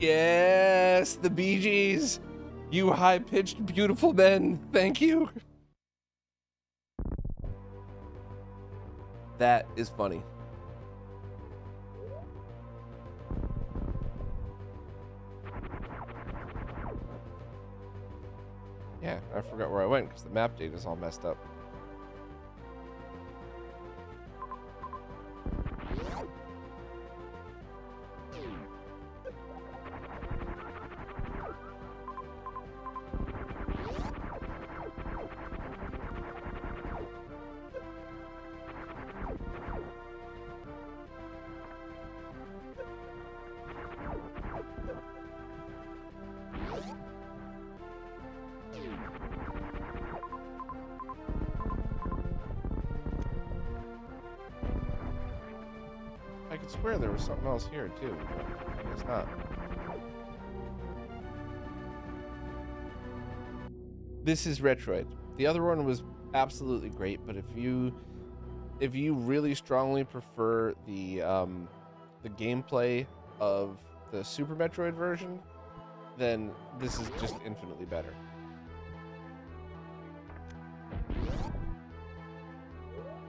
Yes, the Bee Gees. You high-pitched, beautiful men. Thank you. That is funny. Yeah, I forgot where I went because the map data is all messed up. I could swear there was something else here too, but I guess not. This is Retroid. The other one was absolutely great, but if you really strongly prefer the gameplay of the Super Metroid version, then this is just infinitely better.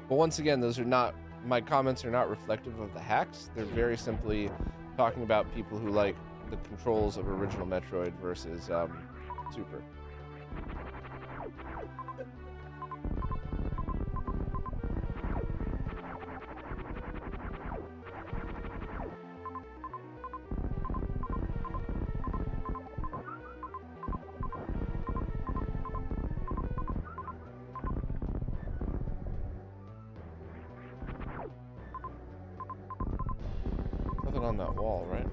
But once again, those are not, my comments are not reflective of the hacks. They're very simply talking about people who like the controls of original Metroid versus Super. On that wall, right?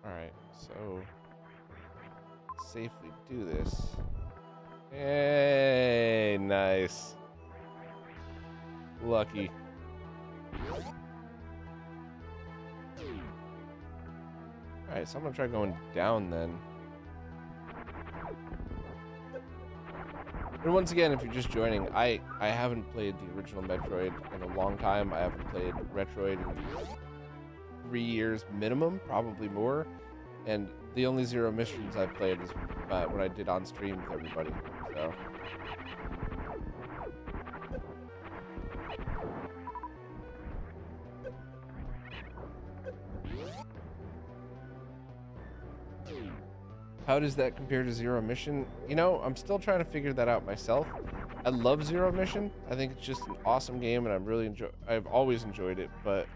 All right, so safely do this. Hey, nice. Lucky. Alright, so I'm gonna try going down then. And once again, if you're just joining, I haven't played the original Metroid in a long time. I haven't played Retroid in 3 years minimum, probably more. And the only Zero missions I've played is when I did on stream with everybody. So. How does that compare to Zero Mission? You know, I'm still trying to figure that out myself. I love Zero Mission. I think it's just an awesome game, and I've always enjoyed it. But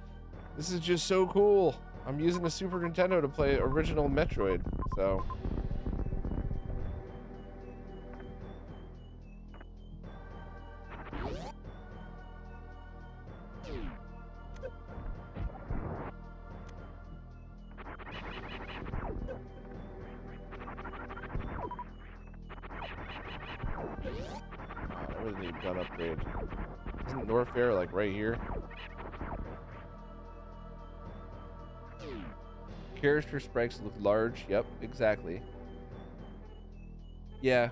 this is just so cool. I'm using a Super Nintendo to play original Metroid, so. I really need a gun upgrade. Isn't Norfair like right here? Character sprites look large. Yep, exactly. Yeah.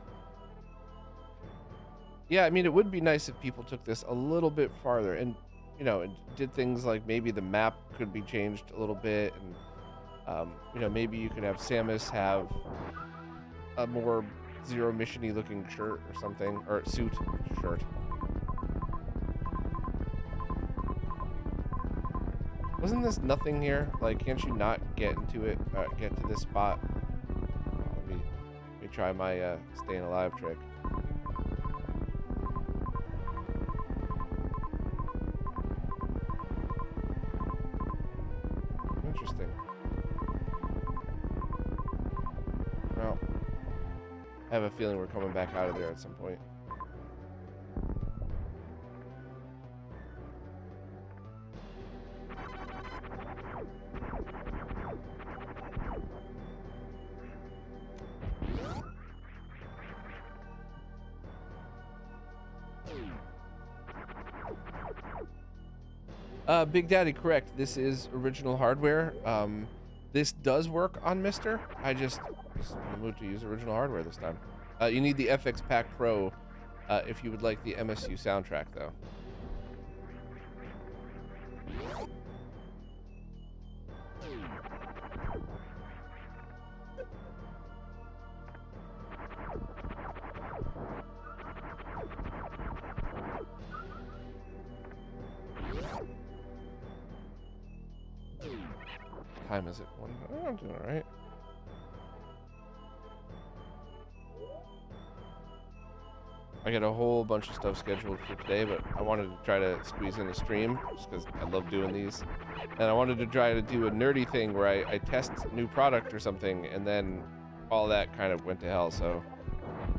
Yeah, I mean, it would be nice if people took this a little bit farther. And you know, it did things like maybe the map could be changed a little bit, and you know, maybe you could have Samus have a more zero mission-y looking shirt or something, or suit, shirt. Wasn't this nothing here? Like, can't you not get into it, get to this spot? Let me try my staying alive trick. Interesting. Well, I have a feeling we're coming back out of there at some point. Big Daddy, correct. This is original hardware. This does work on Mister. I just in the mood to use original hardware this time. You need the FX Pack Pro if you would like the MSU soundtrack, though. Time is it? Oh, I'm doing all right. I got a whole bunch of stuff scheduled for today, but I wanted to try to squeeze in a stream just because I love doing these. And I wanted to try to do a nerdy thing where I test a new product or something, and then all that kind of went to hell. So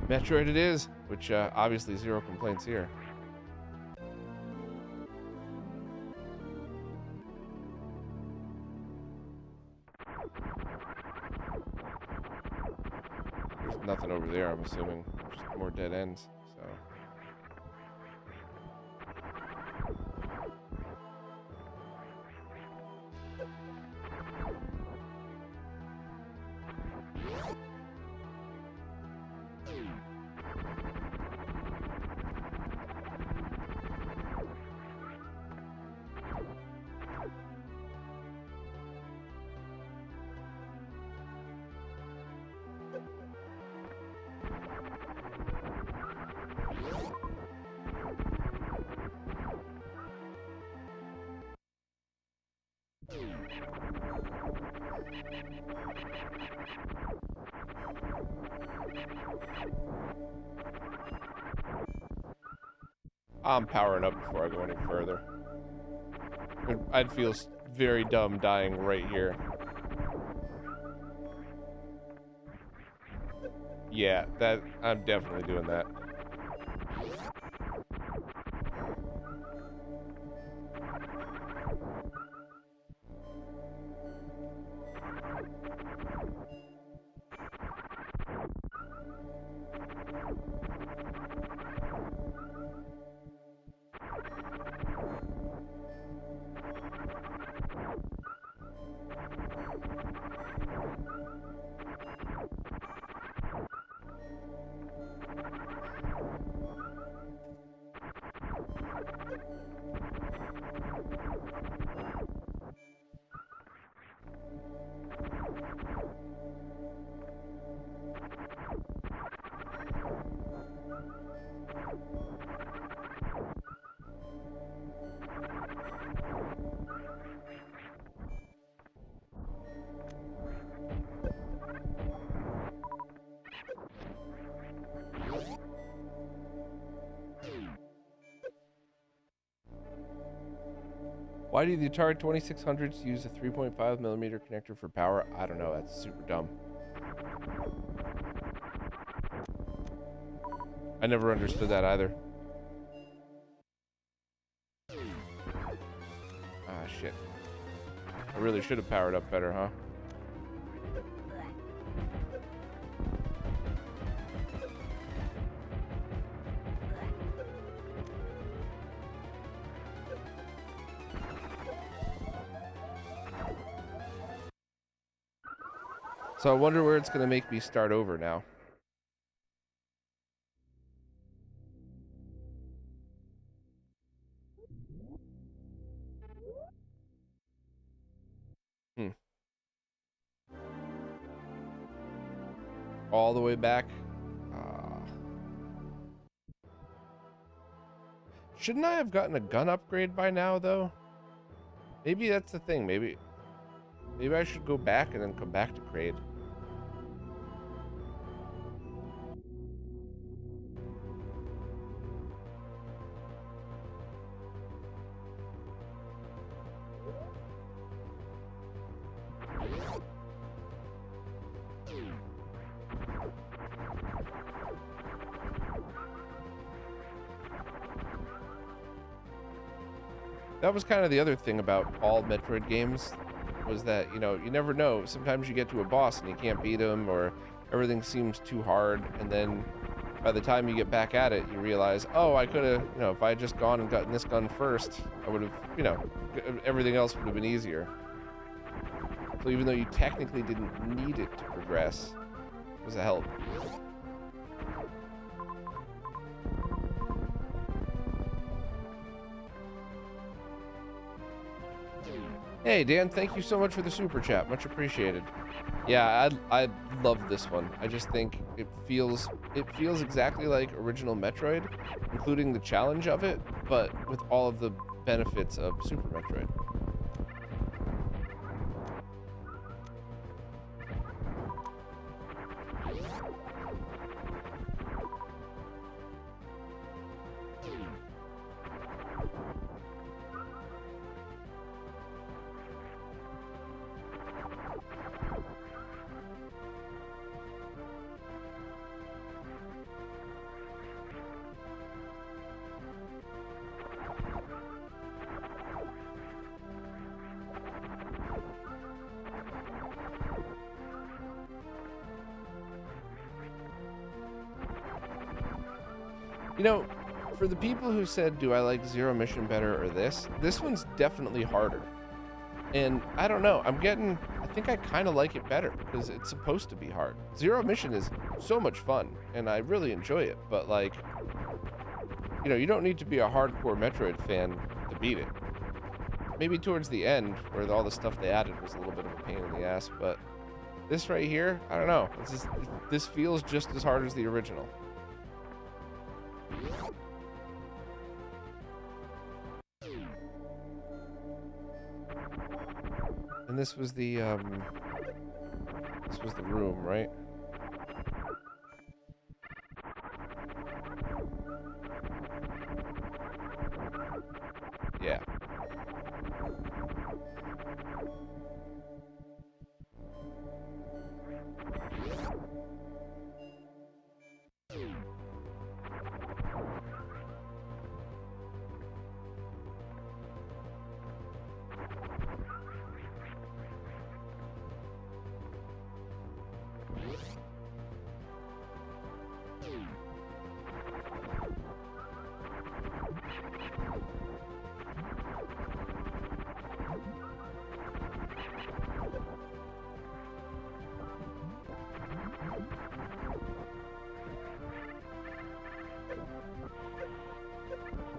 Metroid it is, which obviously zero complaints here. There's nothing over there, I'm assuming. Just more dead ends. So. I'm powering up before I go any further. I'd feel very dumb dying right here. Yeah, I'm definitely doing that. Why do the Atari 2600s use a 3.5 millimeter connector for power? I don't know. That's super dumb. I never understood that either. Ah, shit. I really should have powered up better, huh? So I wonder where it's going to make me start over now. all the way back. Uh, shouldn't I have gotten a gun upgrade by now, though? Maybe that's the thing. Maybe I should go back and then come back to Kraid. That was kind of the other thing about all Metroid games, was that, you know, you never know. Sometimes you get to a boss and you can't beat him, or everything seems too hard, and then by the time you get back at it, you realize, oh, I could have, you know, if I had just gone and gotten this gun first, I would have, you know, everything else would have been easier. So even though you technically didn't need it to progress, it was a help. Hey, Dan, thank you so much for the super chat. Much appreciated. Yeah, I love this one. I just think it feels exactly like original Metroid, including the challenge of it, but with all of the benefits of Super Metroid. You know, for the people who said, do I like Zero Mission better or this one's definitely harder. And I don't know, I think I kind of like it better because it's supposed to be hard. Zero Mission is so much fun and I really enjoy it, but like, you know, you don't need to be a hardcore Metroid fan to beat it. Maybe towards the end, where all the stuff they added was a little bit of a pain in the ass, but this right here, I don't know. This feels just as hard as the original. And this was the room, right? Yeah.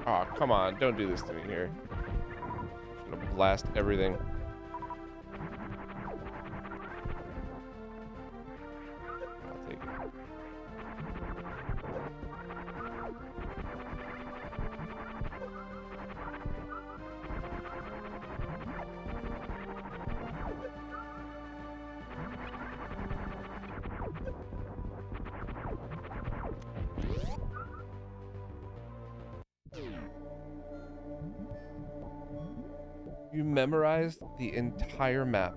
Oh, come on. Don't do this to me here. I'm gonna blast everything. I'll take it. You memorized the entire map.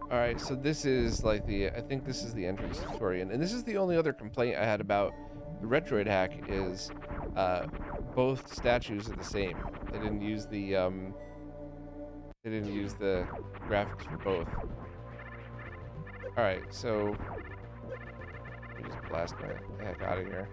Alright, so this is like I think this is the entrance to Torian. And this is the only other complaint I had about the Retroid hack is both statues are the same. They didn't use the graphics for both. Alright, so let me just blast the heck out of here.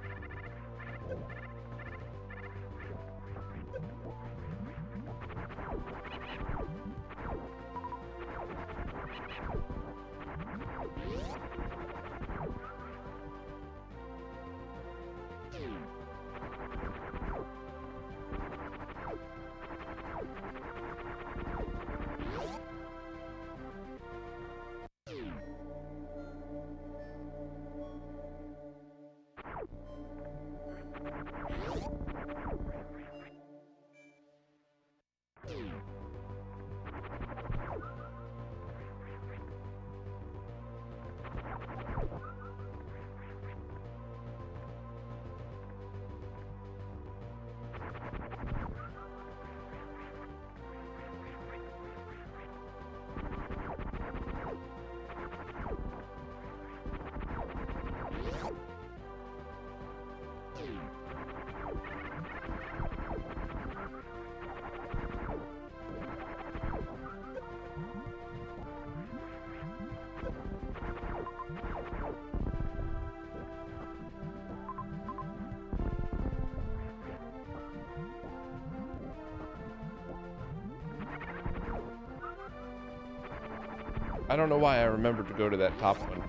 I don't know why I remembered to go to that top one.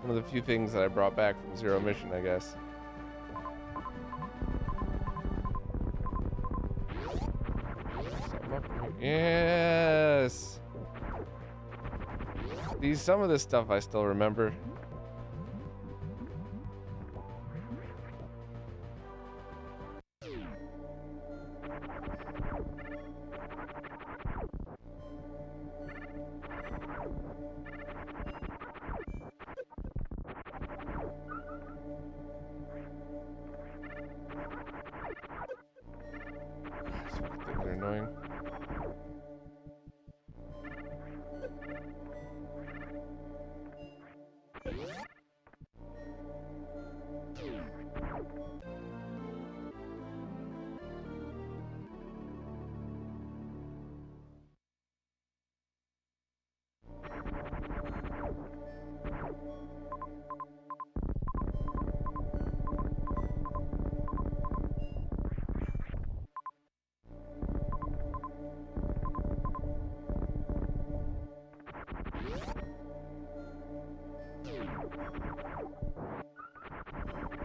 One of the few things that I brought back from Zero Mission, I guess. Something up here. Yes! Some of this stuff I still remember. They're annoying.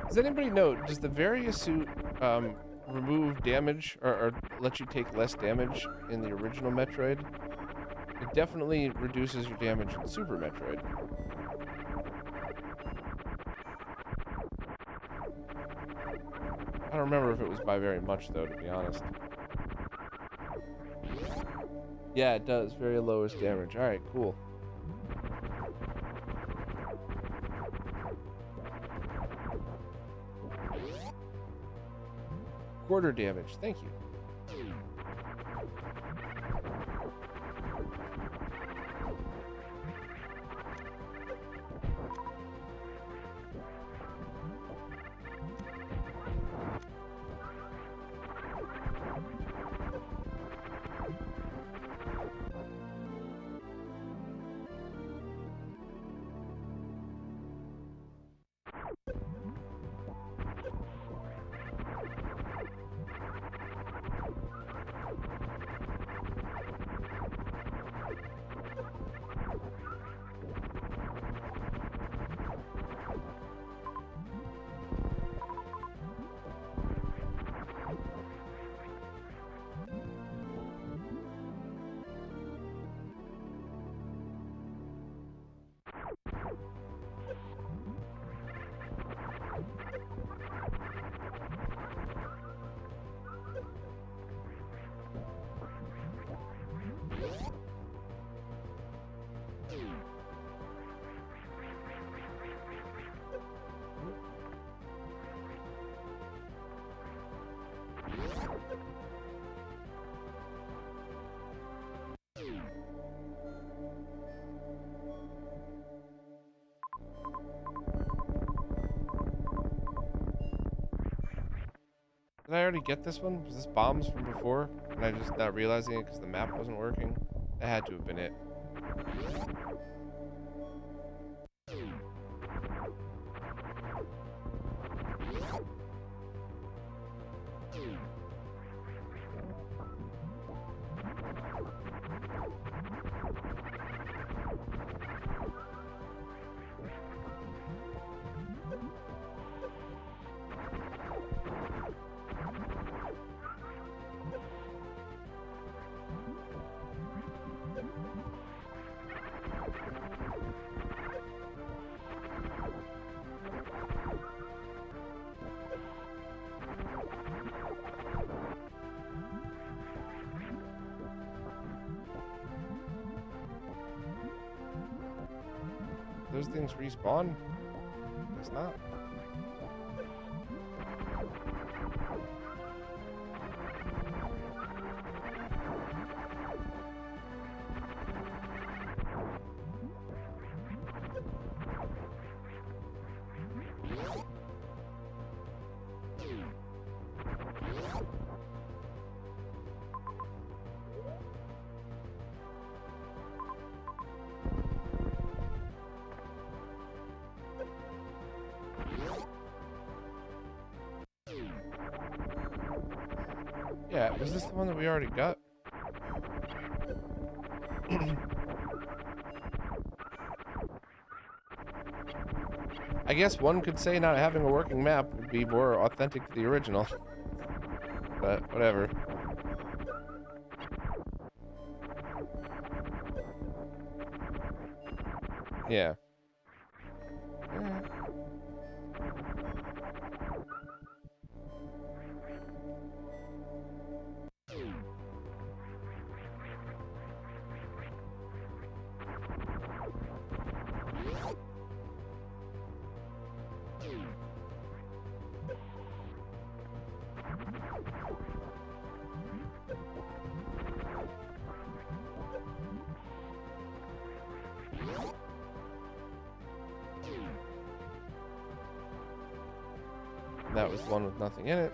Does anybody know, does the Varia suit remove damage or let you take less damage in the original Metroid? It definitely reduces your damage in Super Metroid. I don't remember if it was by very much though, to be honest. Yeah, it does. Very lowest damage. Alright, cool. Quarter damage. Thank you. Did I already get this one? Was this bombs from before? And I just not realizing it because the map wasn't working? That had to have been it. Those things respawn? Guess not. Yeah, was this the one that we already got? I guess one could say not having a working map would be more authentic to the original. But whatever. Yeah. That was one with nothing in it.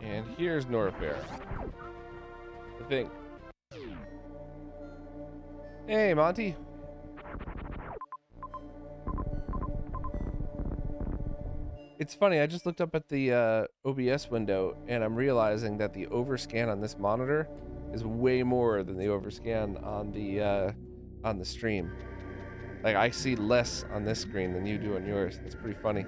And here's Norfair. I think. Hey, Monty. It's funny, I just looked up at the OBS window and I'm realizing that the overscan on this monitor is way more than the overscan on the stream. Like, I see less on this screen than you do on yours. It's pretty funny.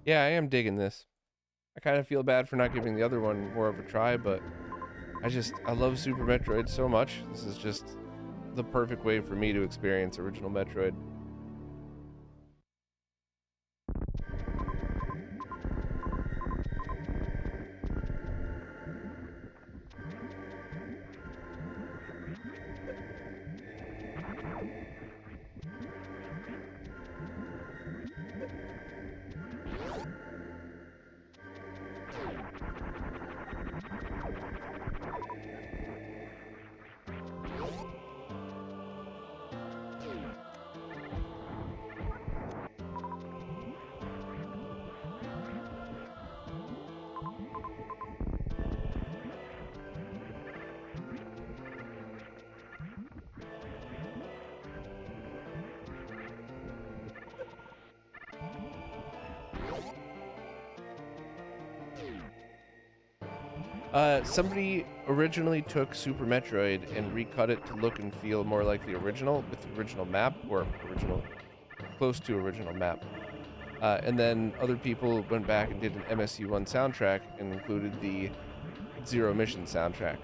Yeah, I am digging this. I kind of feel bad for not giving the other one more of a try, but I love Super Metroid so much. This is just the perfect way for me to experience original Metroid. Somebody originally took Super Metroid and recut it to look and feel more like the original, with the original map, or close to original map. And then other people went back and did an MSU-1 soundtrack and included the Zero Mission soundtrack.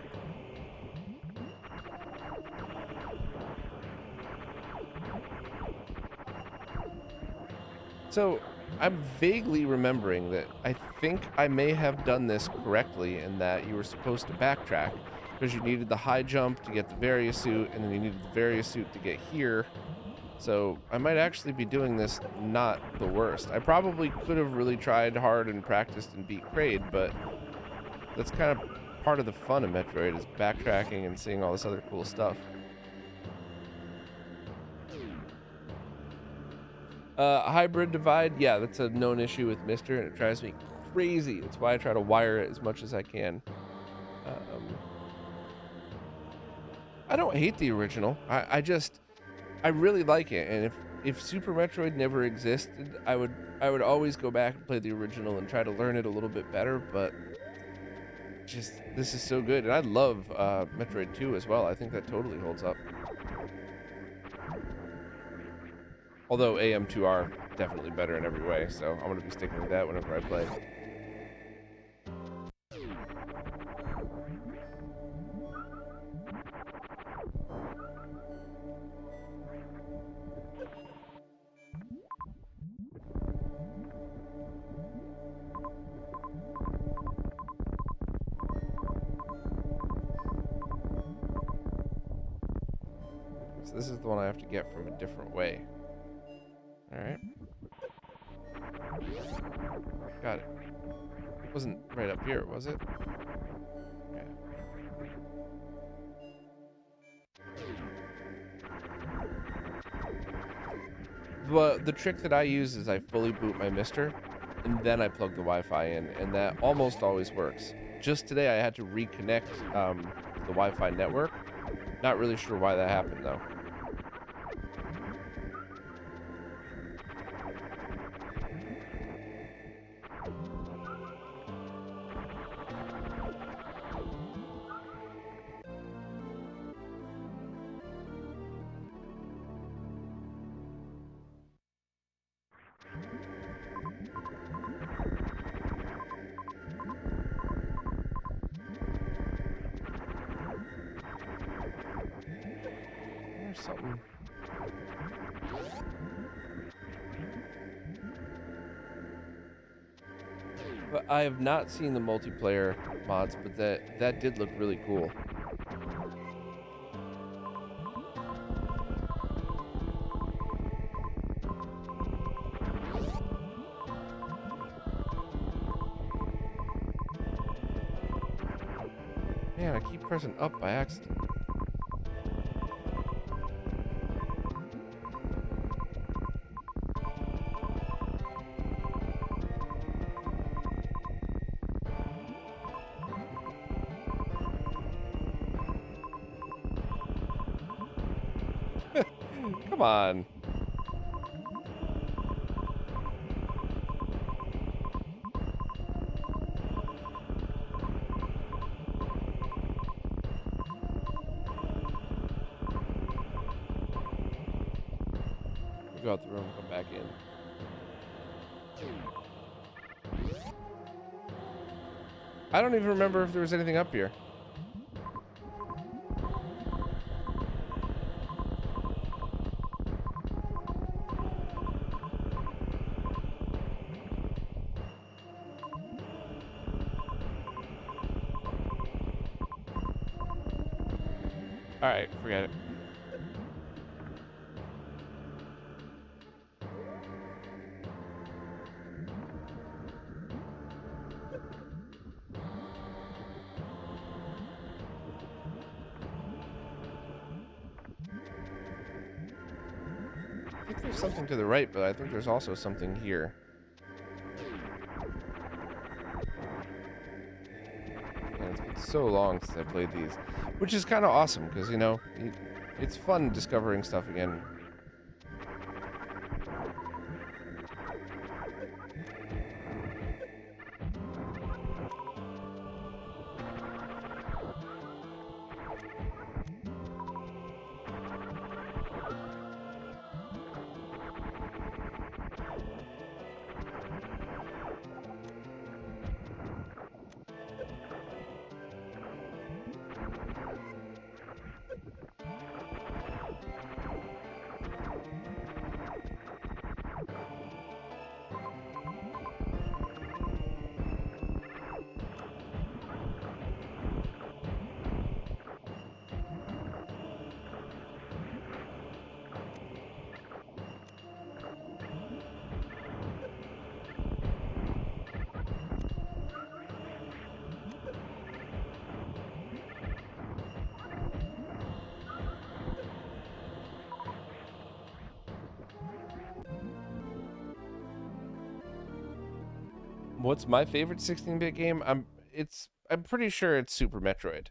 So I'm vaguely remembering that I think I may have done this correctly in that you were supposed to backtrack because you needed the high jump to get the Varia suit, and then you needed the Varia suit to get here. So I might actually be doing this not the worst. I probably could have really tried hard and practiced and beat Kraid, but that's kind of part of the fun of Metroid is backtracking and seeing all this other cool stuff. Hybrid divide, yeah, that's a known issue with Mister, and it drives me crazy. It's why I try to wire it as much as I can. I don't hate the original. I really like it, and if Super Metroid never existed, I would always go back and play the original and try to learn it a little bit better. But just this is so good, and I love Metroid 2 as well. I think that totally holds up. Although AM2R definitely better in every way, so I'm gonna be sticking with that whenever I play. So this is the one I have to get from a different way. Alright. Got it. It wasn't right up here, was it? Yeah. The trick that I use is I fully boot my Mister, and then I plug the Wi-Fi in, and that almost always works. Just today I had to reconnect the Wi-Fi network. Not really sure why that happened though. There's something. But I have not seen the multiplayer mods, but that did look really cool. Man, I keep pressing up by accident. Come on. We'll go out the room and come back in. I don't even remember if there was anything up here. Alright, forget it. I think there's something to the right, but I think there's also something here. And it's been so long since I played these, which is kind of awesome because, you know, it's fun discovering stuff again. What's my favorite 16-bit game? I'm pretty sure it's Super Metroid.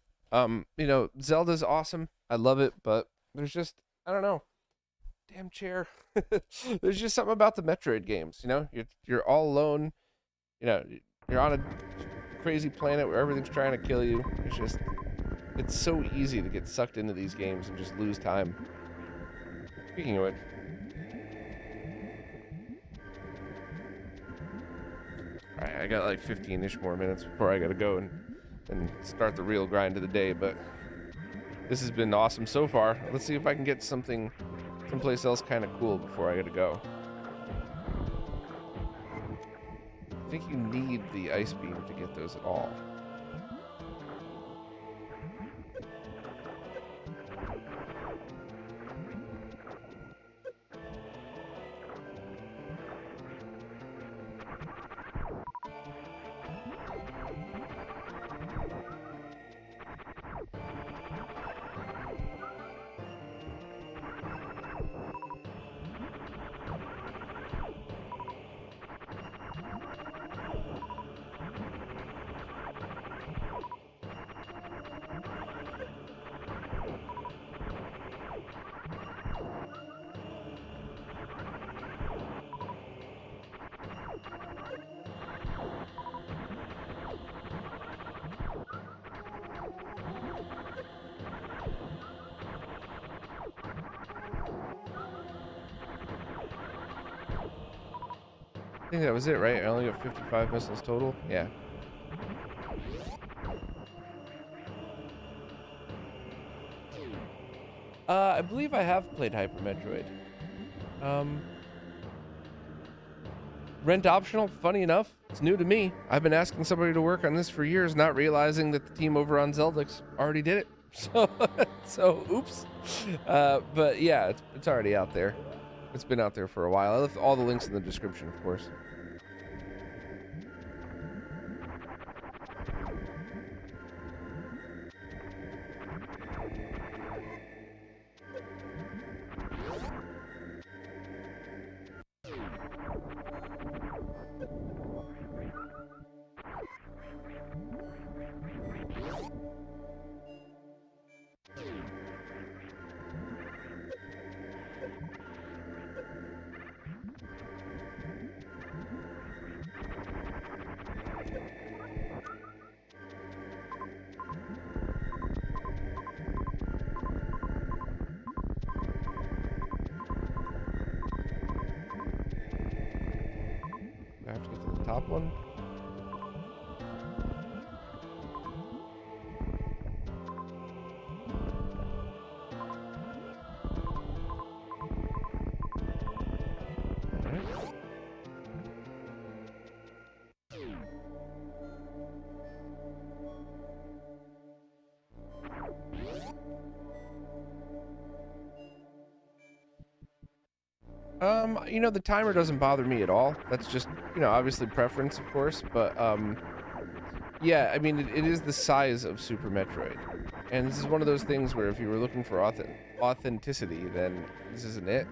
Zelda's awesome. I love it, but there's just, I don't know. Damn chair. There's just something about the Metroid games, You're all alone, you know, you're on a crazy planet where everything's trying to kill you. It's so easy to get sucked into these games and just lose time. Speaking of which, all right, I got like 15-ish more minutes before I gotta go and start the real grind of the day, but this has been awesome so far. Let's see if I can get someplace else kind of cool before I gotta go. I think you need the ice beam to get those at all. I think that was it, right? I only got 55 missiles total. Yeah. I believe I have played Hyper Metroid. Rent optional, funny enough. It's new to me. I've been asking somebody to work on this for years, not realizing that the team over on Zeldix already did it. So oops. But yeah, it's already out there. It's been out there for a while. I left all the links in the description, of course. I have to get to the top one. The timer doesn't bother me at all. That's just, obviously preference, of course, but, yeah, I mean, it is the size of Super Metroid. And this is one of those things where if you were looking for authenticity, then this isn't it.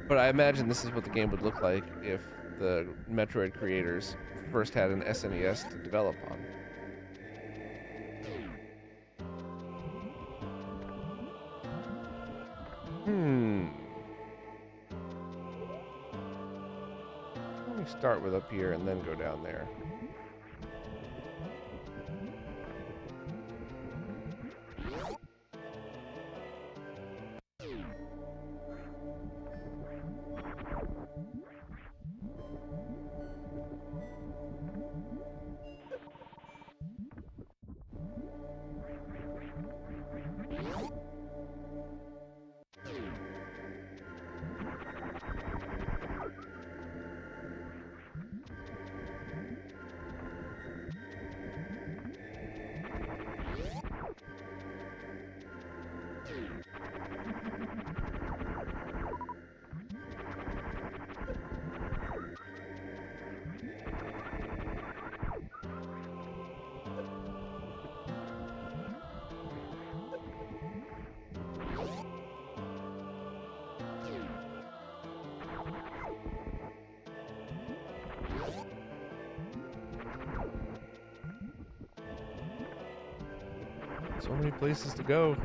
But I imagine this is what the game would look like if the Metroid creators first had an SNES to develop on. Let me start with up here and then go down there. So many places to go.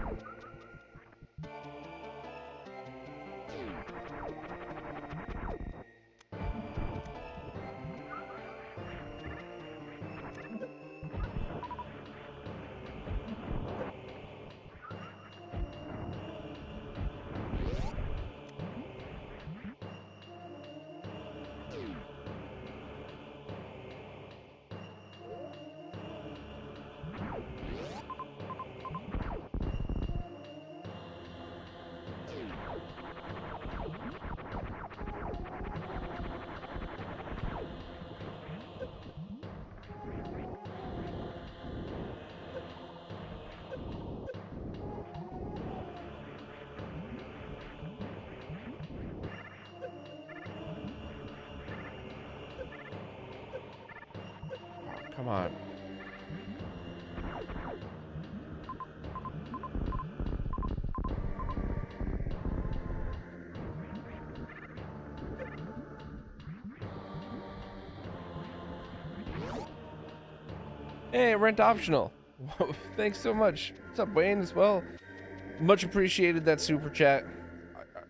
Come on. Hey, rent optional. Thanks so much. What's up, Wayne, as well? Much appreciated that super chat.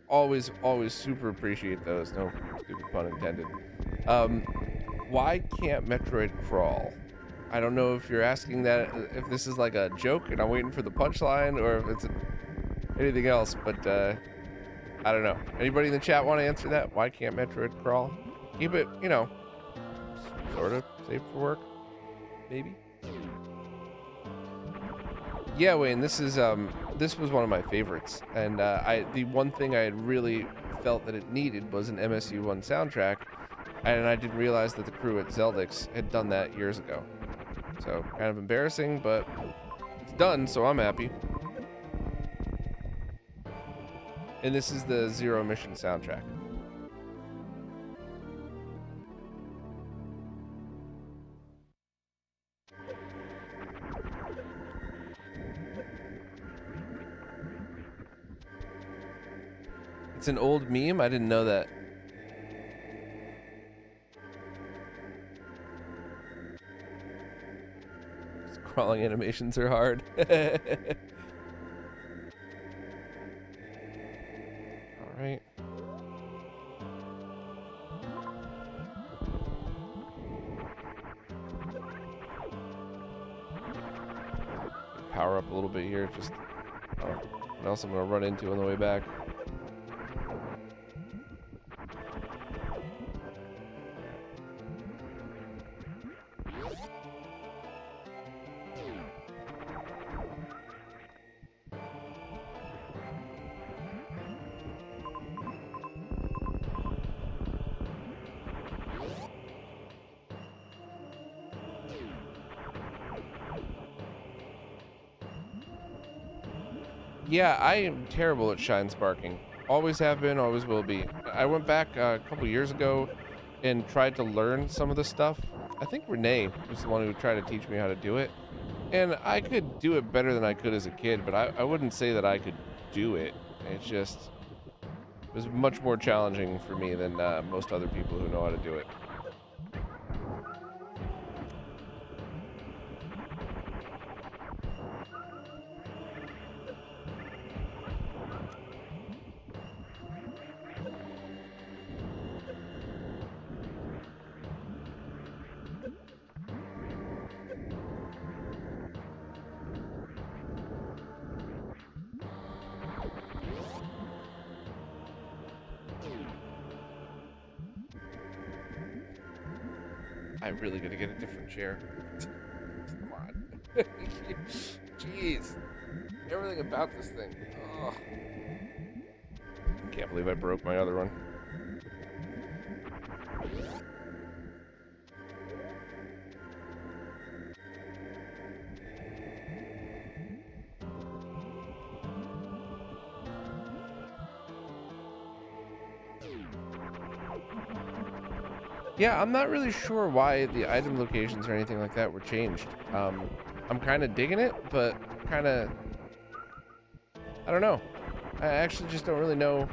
Always super appreciate those. No stupid pun intended. Why can't Metroid crawl? I don't know if you're asking that, if this is like a joke and I'm waiting for the punchline, or if it's anything else, but I don't know. Anybody in the chat want to answer that? Why can't Metroid crawl? Keep it, you know, sort of safe for work, maybe. Yeah, Wayne, this was one of my favorites, and the one thing I had really felt that it needed was an MSU-1 soundtrack, and I didn't realize that the crew at Zeldix had done that years ago. So kind of embarrassing, but it's done, so I'm happy. And this is the Zero Mission soundtrack. It's an old meme? I didn't know that. These crawling animations are hard. Alright. Power up a little bit here, just what else I'm gonna run into on the way back. Yeah, I am terrible at shine sparking. Always have been, always will be. I went back a couple years ago and tried to learn some of the stuff. I think Renee was the one who tried to teach me how to do it. And I could do it better than I could as a kid, but I wouldn't say that I could do it. It's just, it was much more challenging for me than most other people who know how to do it. I'm really gonna get a different chair. Come on. Jeez. Everything about this thing. Oh. Can't believe I broke my other one. Yeah, I'm not really sure why the item locations or anything like that were changed. I'm kind of digging it, but kind of, I don't know. I actually just don't really know.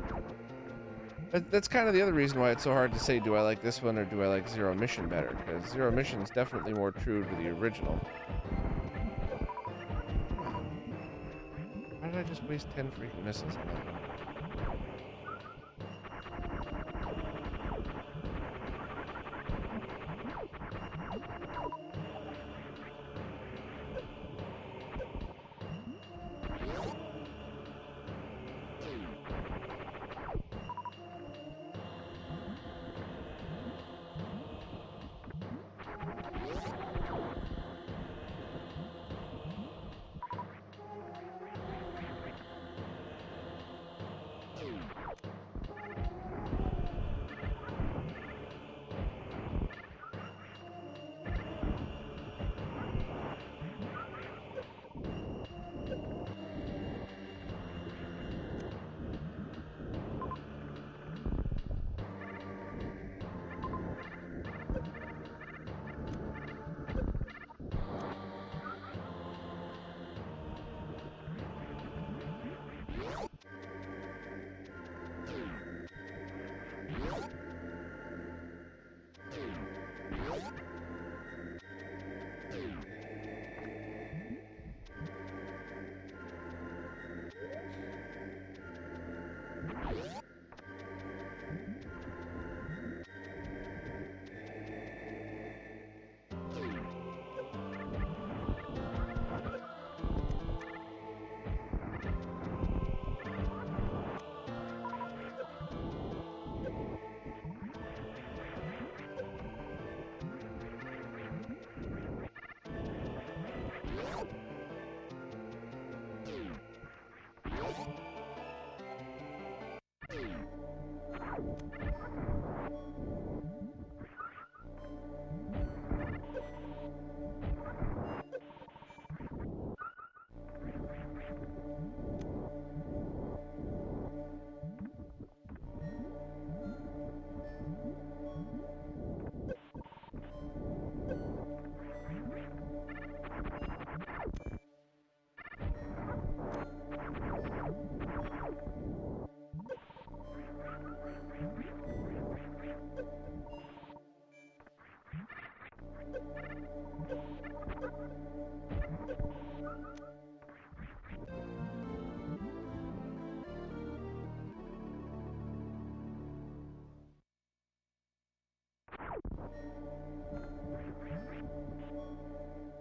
That's kind of the other reason why it's so hard to say, do I like this one or do I like Zero Mission better? Because Zero Mission is definitely more true to the original. How did I just waste 10 freaking missiles on that?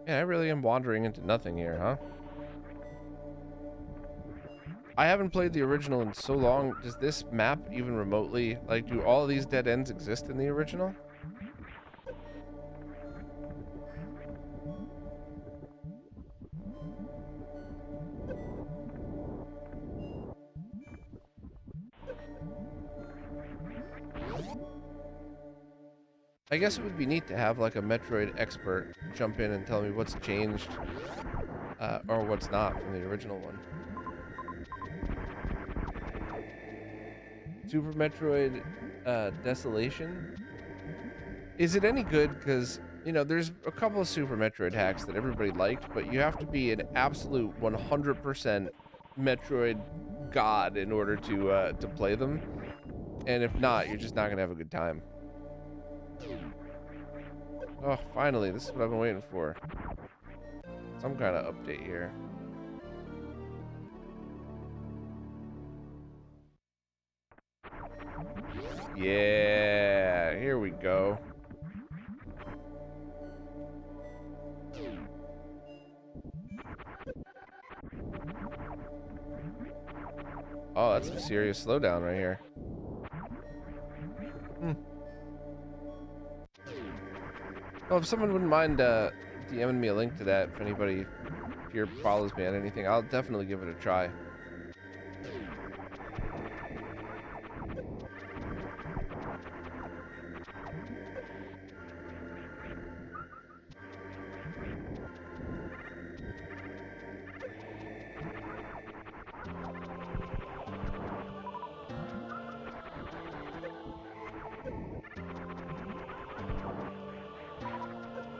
Yeah, I really am wandering into nothing here, huh? I haven't played the original in so long. Does this map even remotely, like, do all of these dead ends exist in the original? I guess it would be neat to have like a Metroid expert jump in and tell me what's changed or what's not from the original one. Super Metroid Desolation. Is it any good? Because, you know, there's a couple of Super Metroid hacks that everybody liked, but you have to be an absolute 100% Metroid god in order to play them. And if not, you're just not going to have a good time. Oh, finally, this is what I've been waiting for. Some kind of update here. Yeah, here we go. Oh, that's some serious slowdown right here. Well, if someone wouldn't mind DMing me a link to that, if anybody here follows me on anything, I'll definitely give it a try.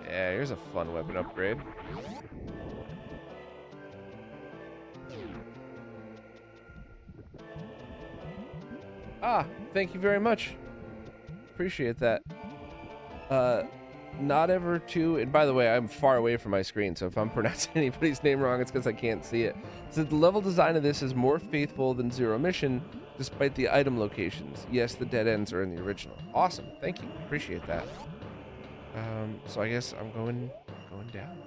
Yeah, here's a fun weapon upgrade. Ah, thank you very much. Appreciate that. Not Ever 2, and by the way, I'm far away from my screen, so if I'm pronouncing anybody's name wrong, it's because I can't see it. So the level design of this is more faithful than Zero Mission, despite the item locations. Yes, the dead ends are in the original. Awesome, thank you, appreciate that. So I guess I'm going down.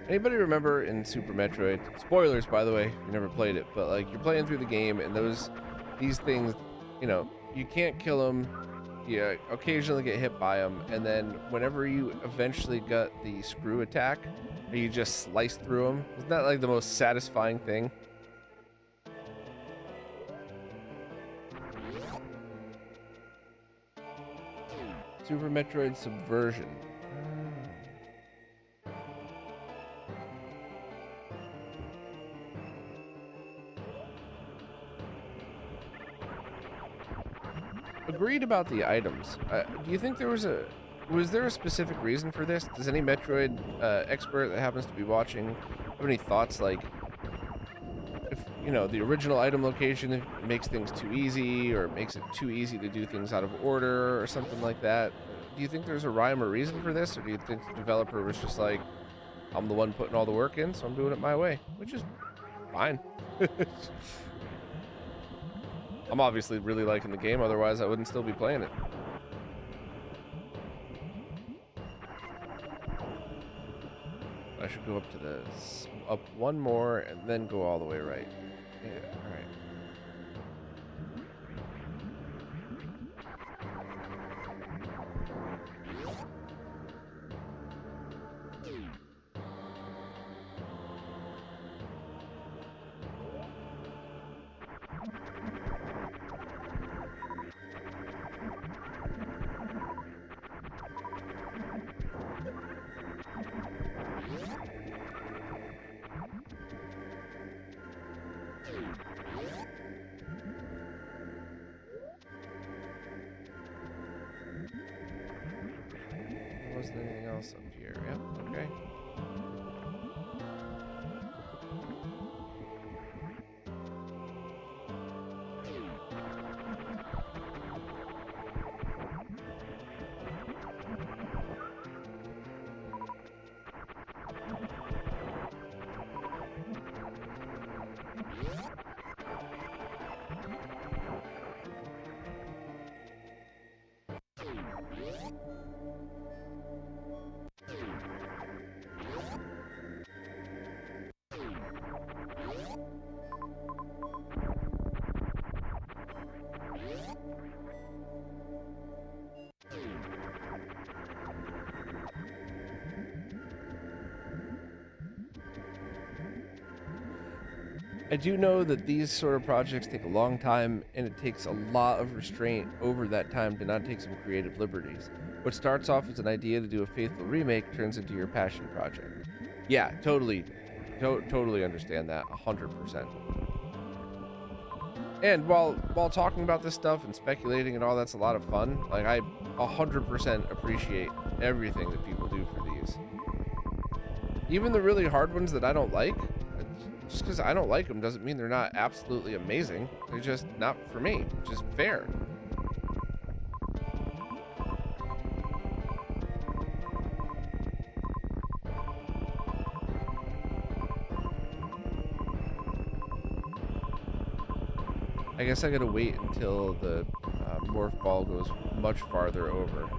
Anybody remember in Super Metroid, spoilers by the way, you never played it, but like you're playing through the game and these things, you know, you can't kill them, you occasionally get hit by them, and then whenever you eventually got the screw attack, you just slice through them. Isn't that like the most satisfying thing? Super Metroid Subversion. Agreed about the items. Do you think was there a specific reason for this? Does any Metroid expert that happens to be watching have any thoughts, like if, you know, the original item location makes things too easy, or makes it too easy to do things out of order or something like that? Do you think there's a rhyme or reason for this, or do you think the developer was just like, I'm the one putting all the work in, so I'm doing it my way, which is fine. I'm obviously really liking the game, otherwise I wouldn't still be playing it. I should go up one more and then go all the way right. Yeah, all right. Wasn't anything else up here. Yep, okay. I do know that these sort of projects take a long time, and it takes a lot of restraint over that time to not take some creative liberties. What starts off as an idea to do a faithful remake turns into your passion project. Yeah, totally understand that, 100%. And while talking about this stuff and speculating and all, that's a lot of fun. Like, I 100% appreciate everything that people do for these. Even the really hard ones that I don't like, just because I don't like them doesn't mean they're not absolutely amazing. They're just not for me, which is fair. I guess I gotta wait until the morph ball goes much farther over.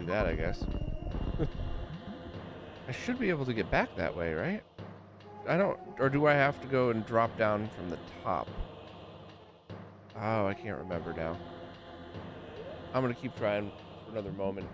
that, I guess. I should be able to get back that way, right? I don't... Or do I have to go and drop down from the top? Oh, I can't remember now. I'm gonna keep trying for another moment.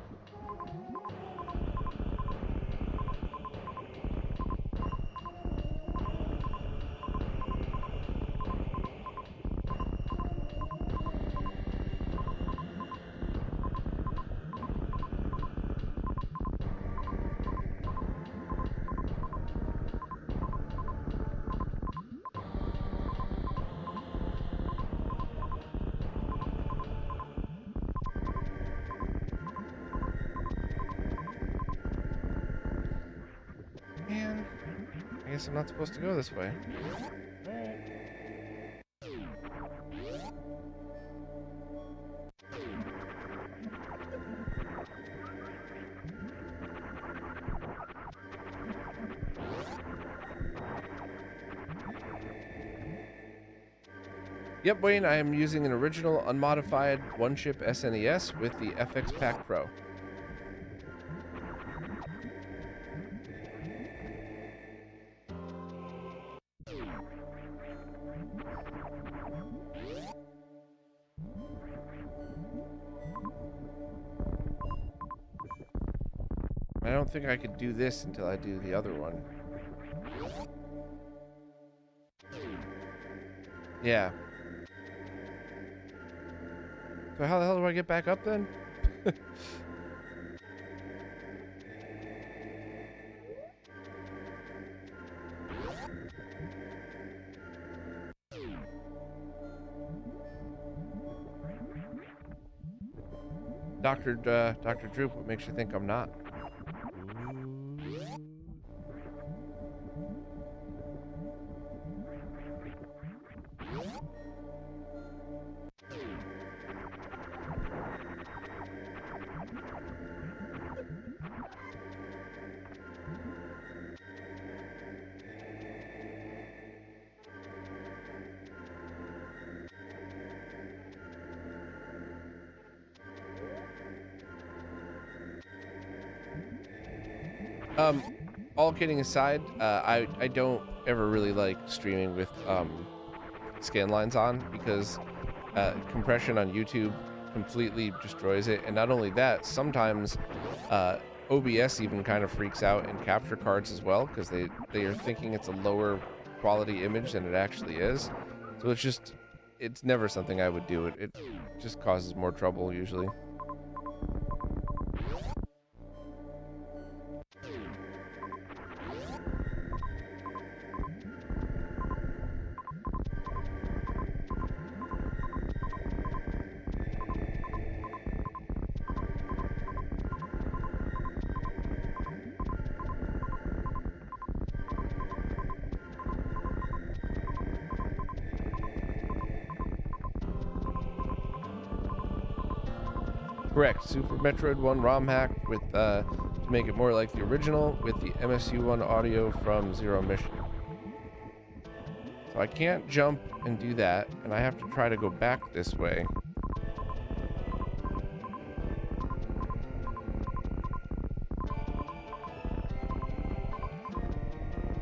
Man, I guess I'm not supposed to go this way. Yep, Wayne, I am using an original unmodified one-chip SNES with the FX Pack Pro. I don't think I could do this until I do the other one. Yeah. So how the hell do I get back up then? Dr. Droop, what makes you think I'm not? All kidding aside, I don't ever really like streaming with scan lines on because compression on YouTube completely destroys it. And not only that, sometimes OBS even kind of freaks out in capture cards as well because they are thinking it's a lower quality image than it actually is. So it's never something I would do. It just causes more trouble usually. Correct. Super Metroid 1 ROM hack with to make it more like the original with the MSU-1 audio from Zero Mission. So I can't jump and do that, and I have to try to go back this way.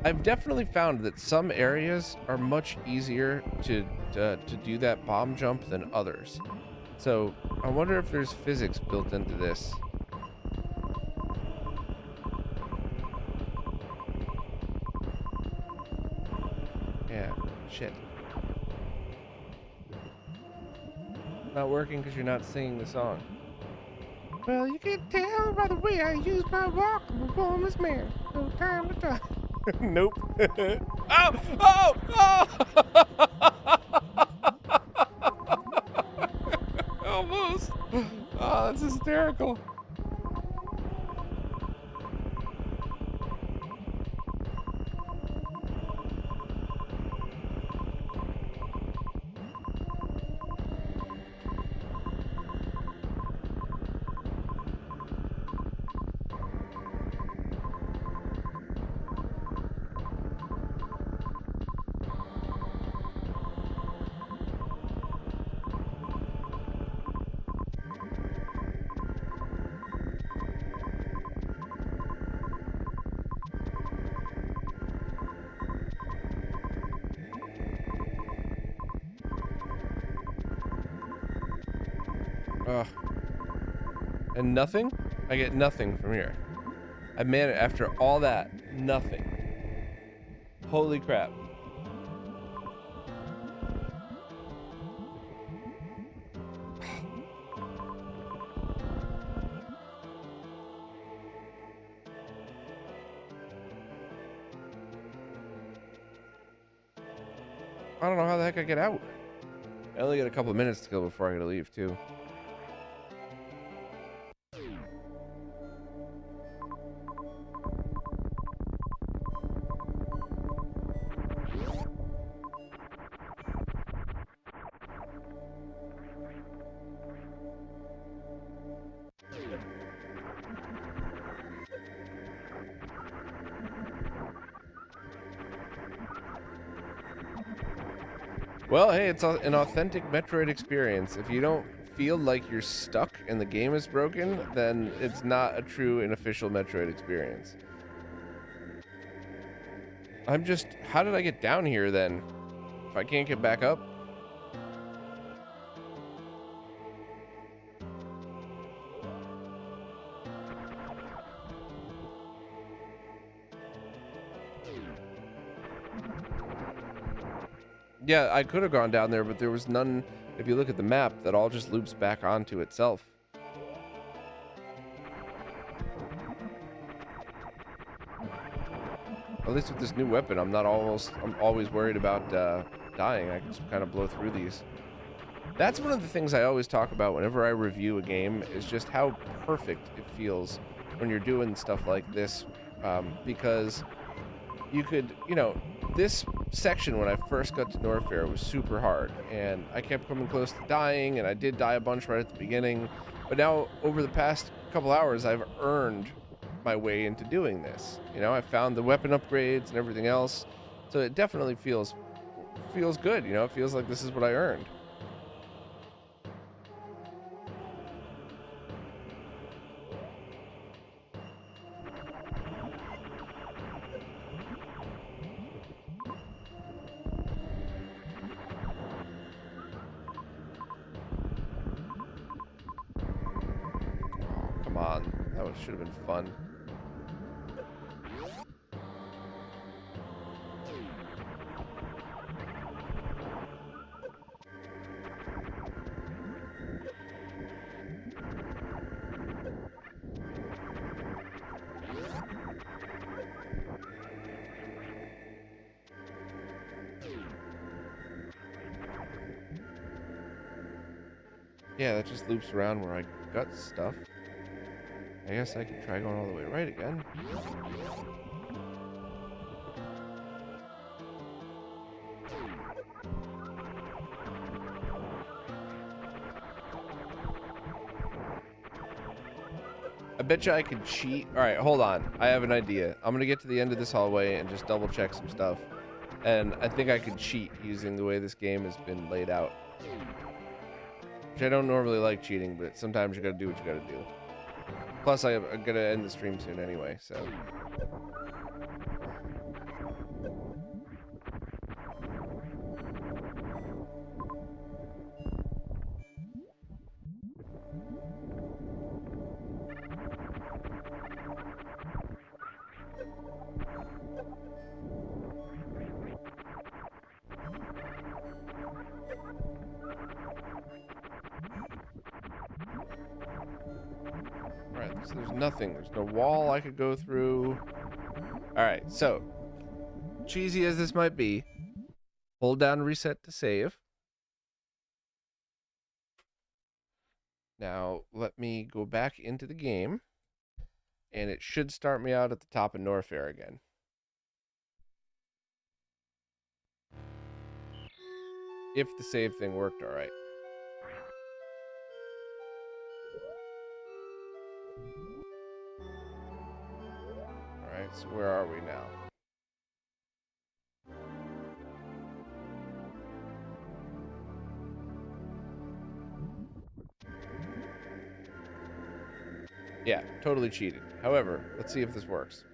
I've definitely found that some areas are much easier to do that bomb jump than others. So I wonder if there's physics built into this. Yeah, shit. Not working because you're not singing the song. Well, you can tell by the way I use my walk, I'm a woman's man. No time to talk. Nope. Oh! Oh! Oh! Almost. Oh, that's hysterical. Ugh. And nothing? I get nothing from here. I managed, after all that, nothing. Holy crap. I don't know how the heck I get out. I only got a couple of minutes to go before I gotta leave, too. Well, hey, it's an authentic Metroid experience. If you don't feel like you're stuck and the game is broken, then it's not a true and official Metroid experience. I'm just... How did I get down here, then? If I can't get back up? Yeah, I could have gone down there, but there was none. If you look at the map, that all just loops back onto itself. At least with this new weapon, I'm always worried about dying. I can just kind of blow through these. That's one of the things I always talk about whenever I review a game, is just how perfect it feels when you're doing stuff like this, because you could, this section when I first got to Norfair was super hard, and I kept coming close to dying, and I did die a bunch right at the beginning, but now over the past couple hours I've earned my way into doing this. I found the weapon upgrades and everything else, so it definitely feels good. It feels like this is what I earned. That should have been fun. Yeah, that just loops around where I got stuff. I guess I could try going all the way right again. I bet you I could cheat. Alright, hold on. I have an idea. I'm gonna get to the end of this hallway and just double check some stuff. And I think I could cheat using the way this game has been laid out. Which I don't normally like cheating, but sometimes you gotta do what you gotta do. Plus, I'm gonna end the stream soon anyway, so. Alright, so there's nothing. There's no wall I could go through. Alright, so, cheesy as this might be, hold down reset to save. Now, let me go back into the game, and it should start me out at the top of Norfair again. If the save thing worked alright. Alright, so where are we now? Yeah, totally cheated. However, let's see if this works.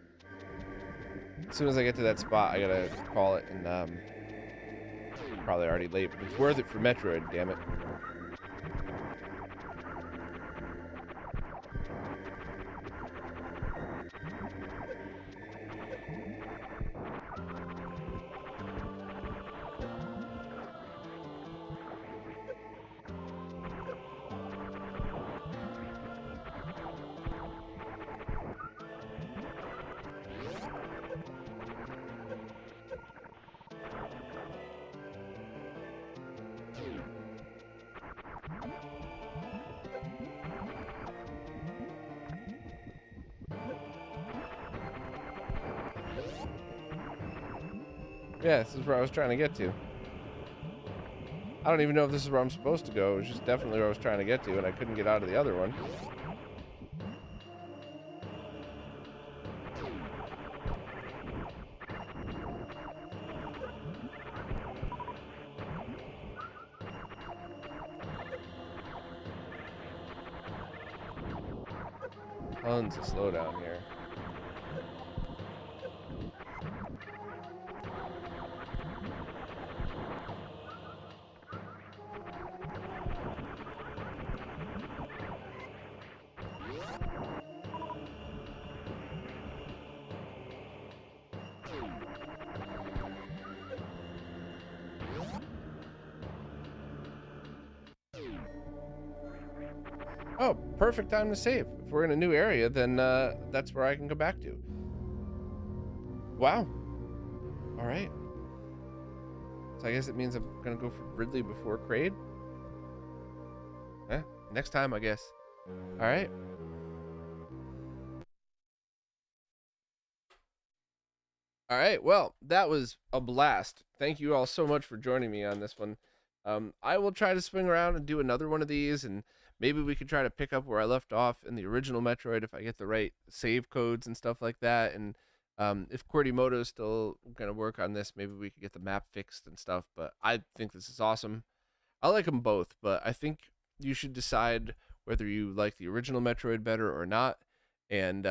As soon as I get to that spot, I gotta call it, and probably already late, but it's worth it for Metroid, damn it. Yeah, this is where I was trying to get to. I don't even know if this is where I'm supposed to go. It was just definitely where I was trying to get to, and I couldn't get out of the other one. Tons of slowdown here. Oh, perfect time to save. If we're in a new area, then that's where I can go back to. Wow. All right. So I guess it means I'm gonna go for Ridley before Kraid. Next time, I guess. All right. All right. Well, that was a blast. Thank you all so much for joining me on this one. I will try to swing around and do another one of these, and maybe we could try to pick up where I left off in the original Metroid if I get the right save codes and stuff like that. And if Quirtimoto is still going to work on this, maybe we could get the map fixed and stuff. But I think this is awesome. I like them both, but I think you should decide whether you like the original Metroid better or not. And,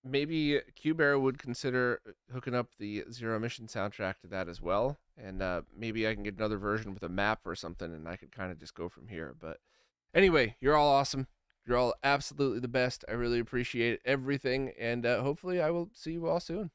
maybe Cube Era would consider hooking up the Zero Mission soundtrack to that as well. And maybe I can get another version with a map or something, and I could kind of just go from here. But anyway, you're all awesome. You're all absolutely the best. I really appreciate everything, and hopefully I will see you all soon.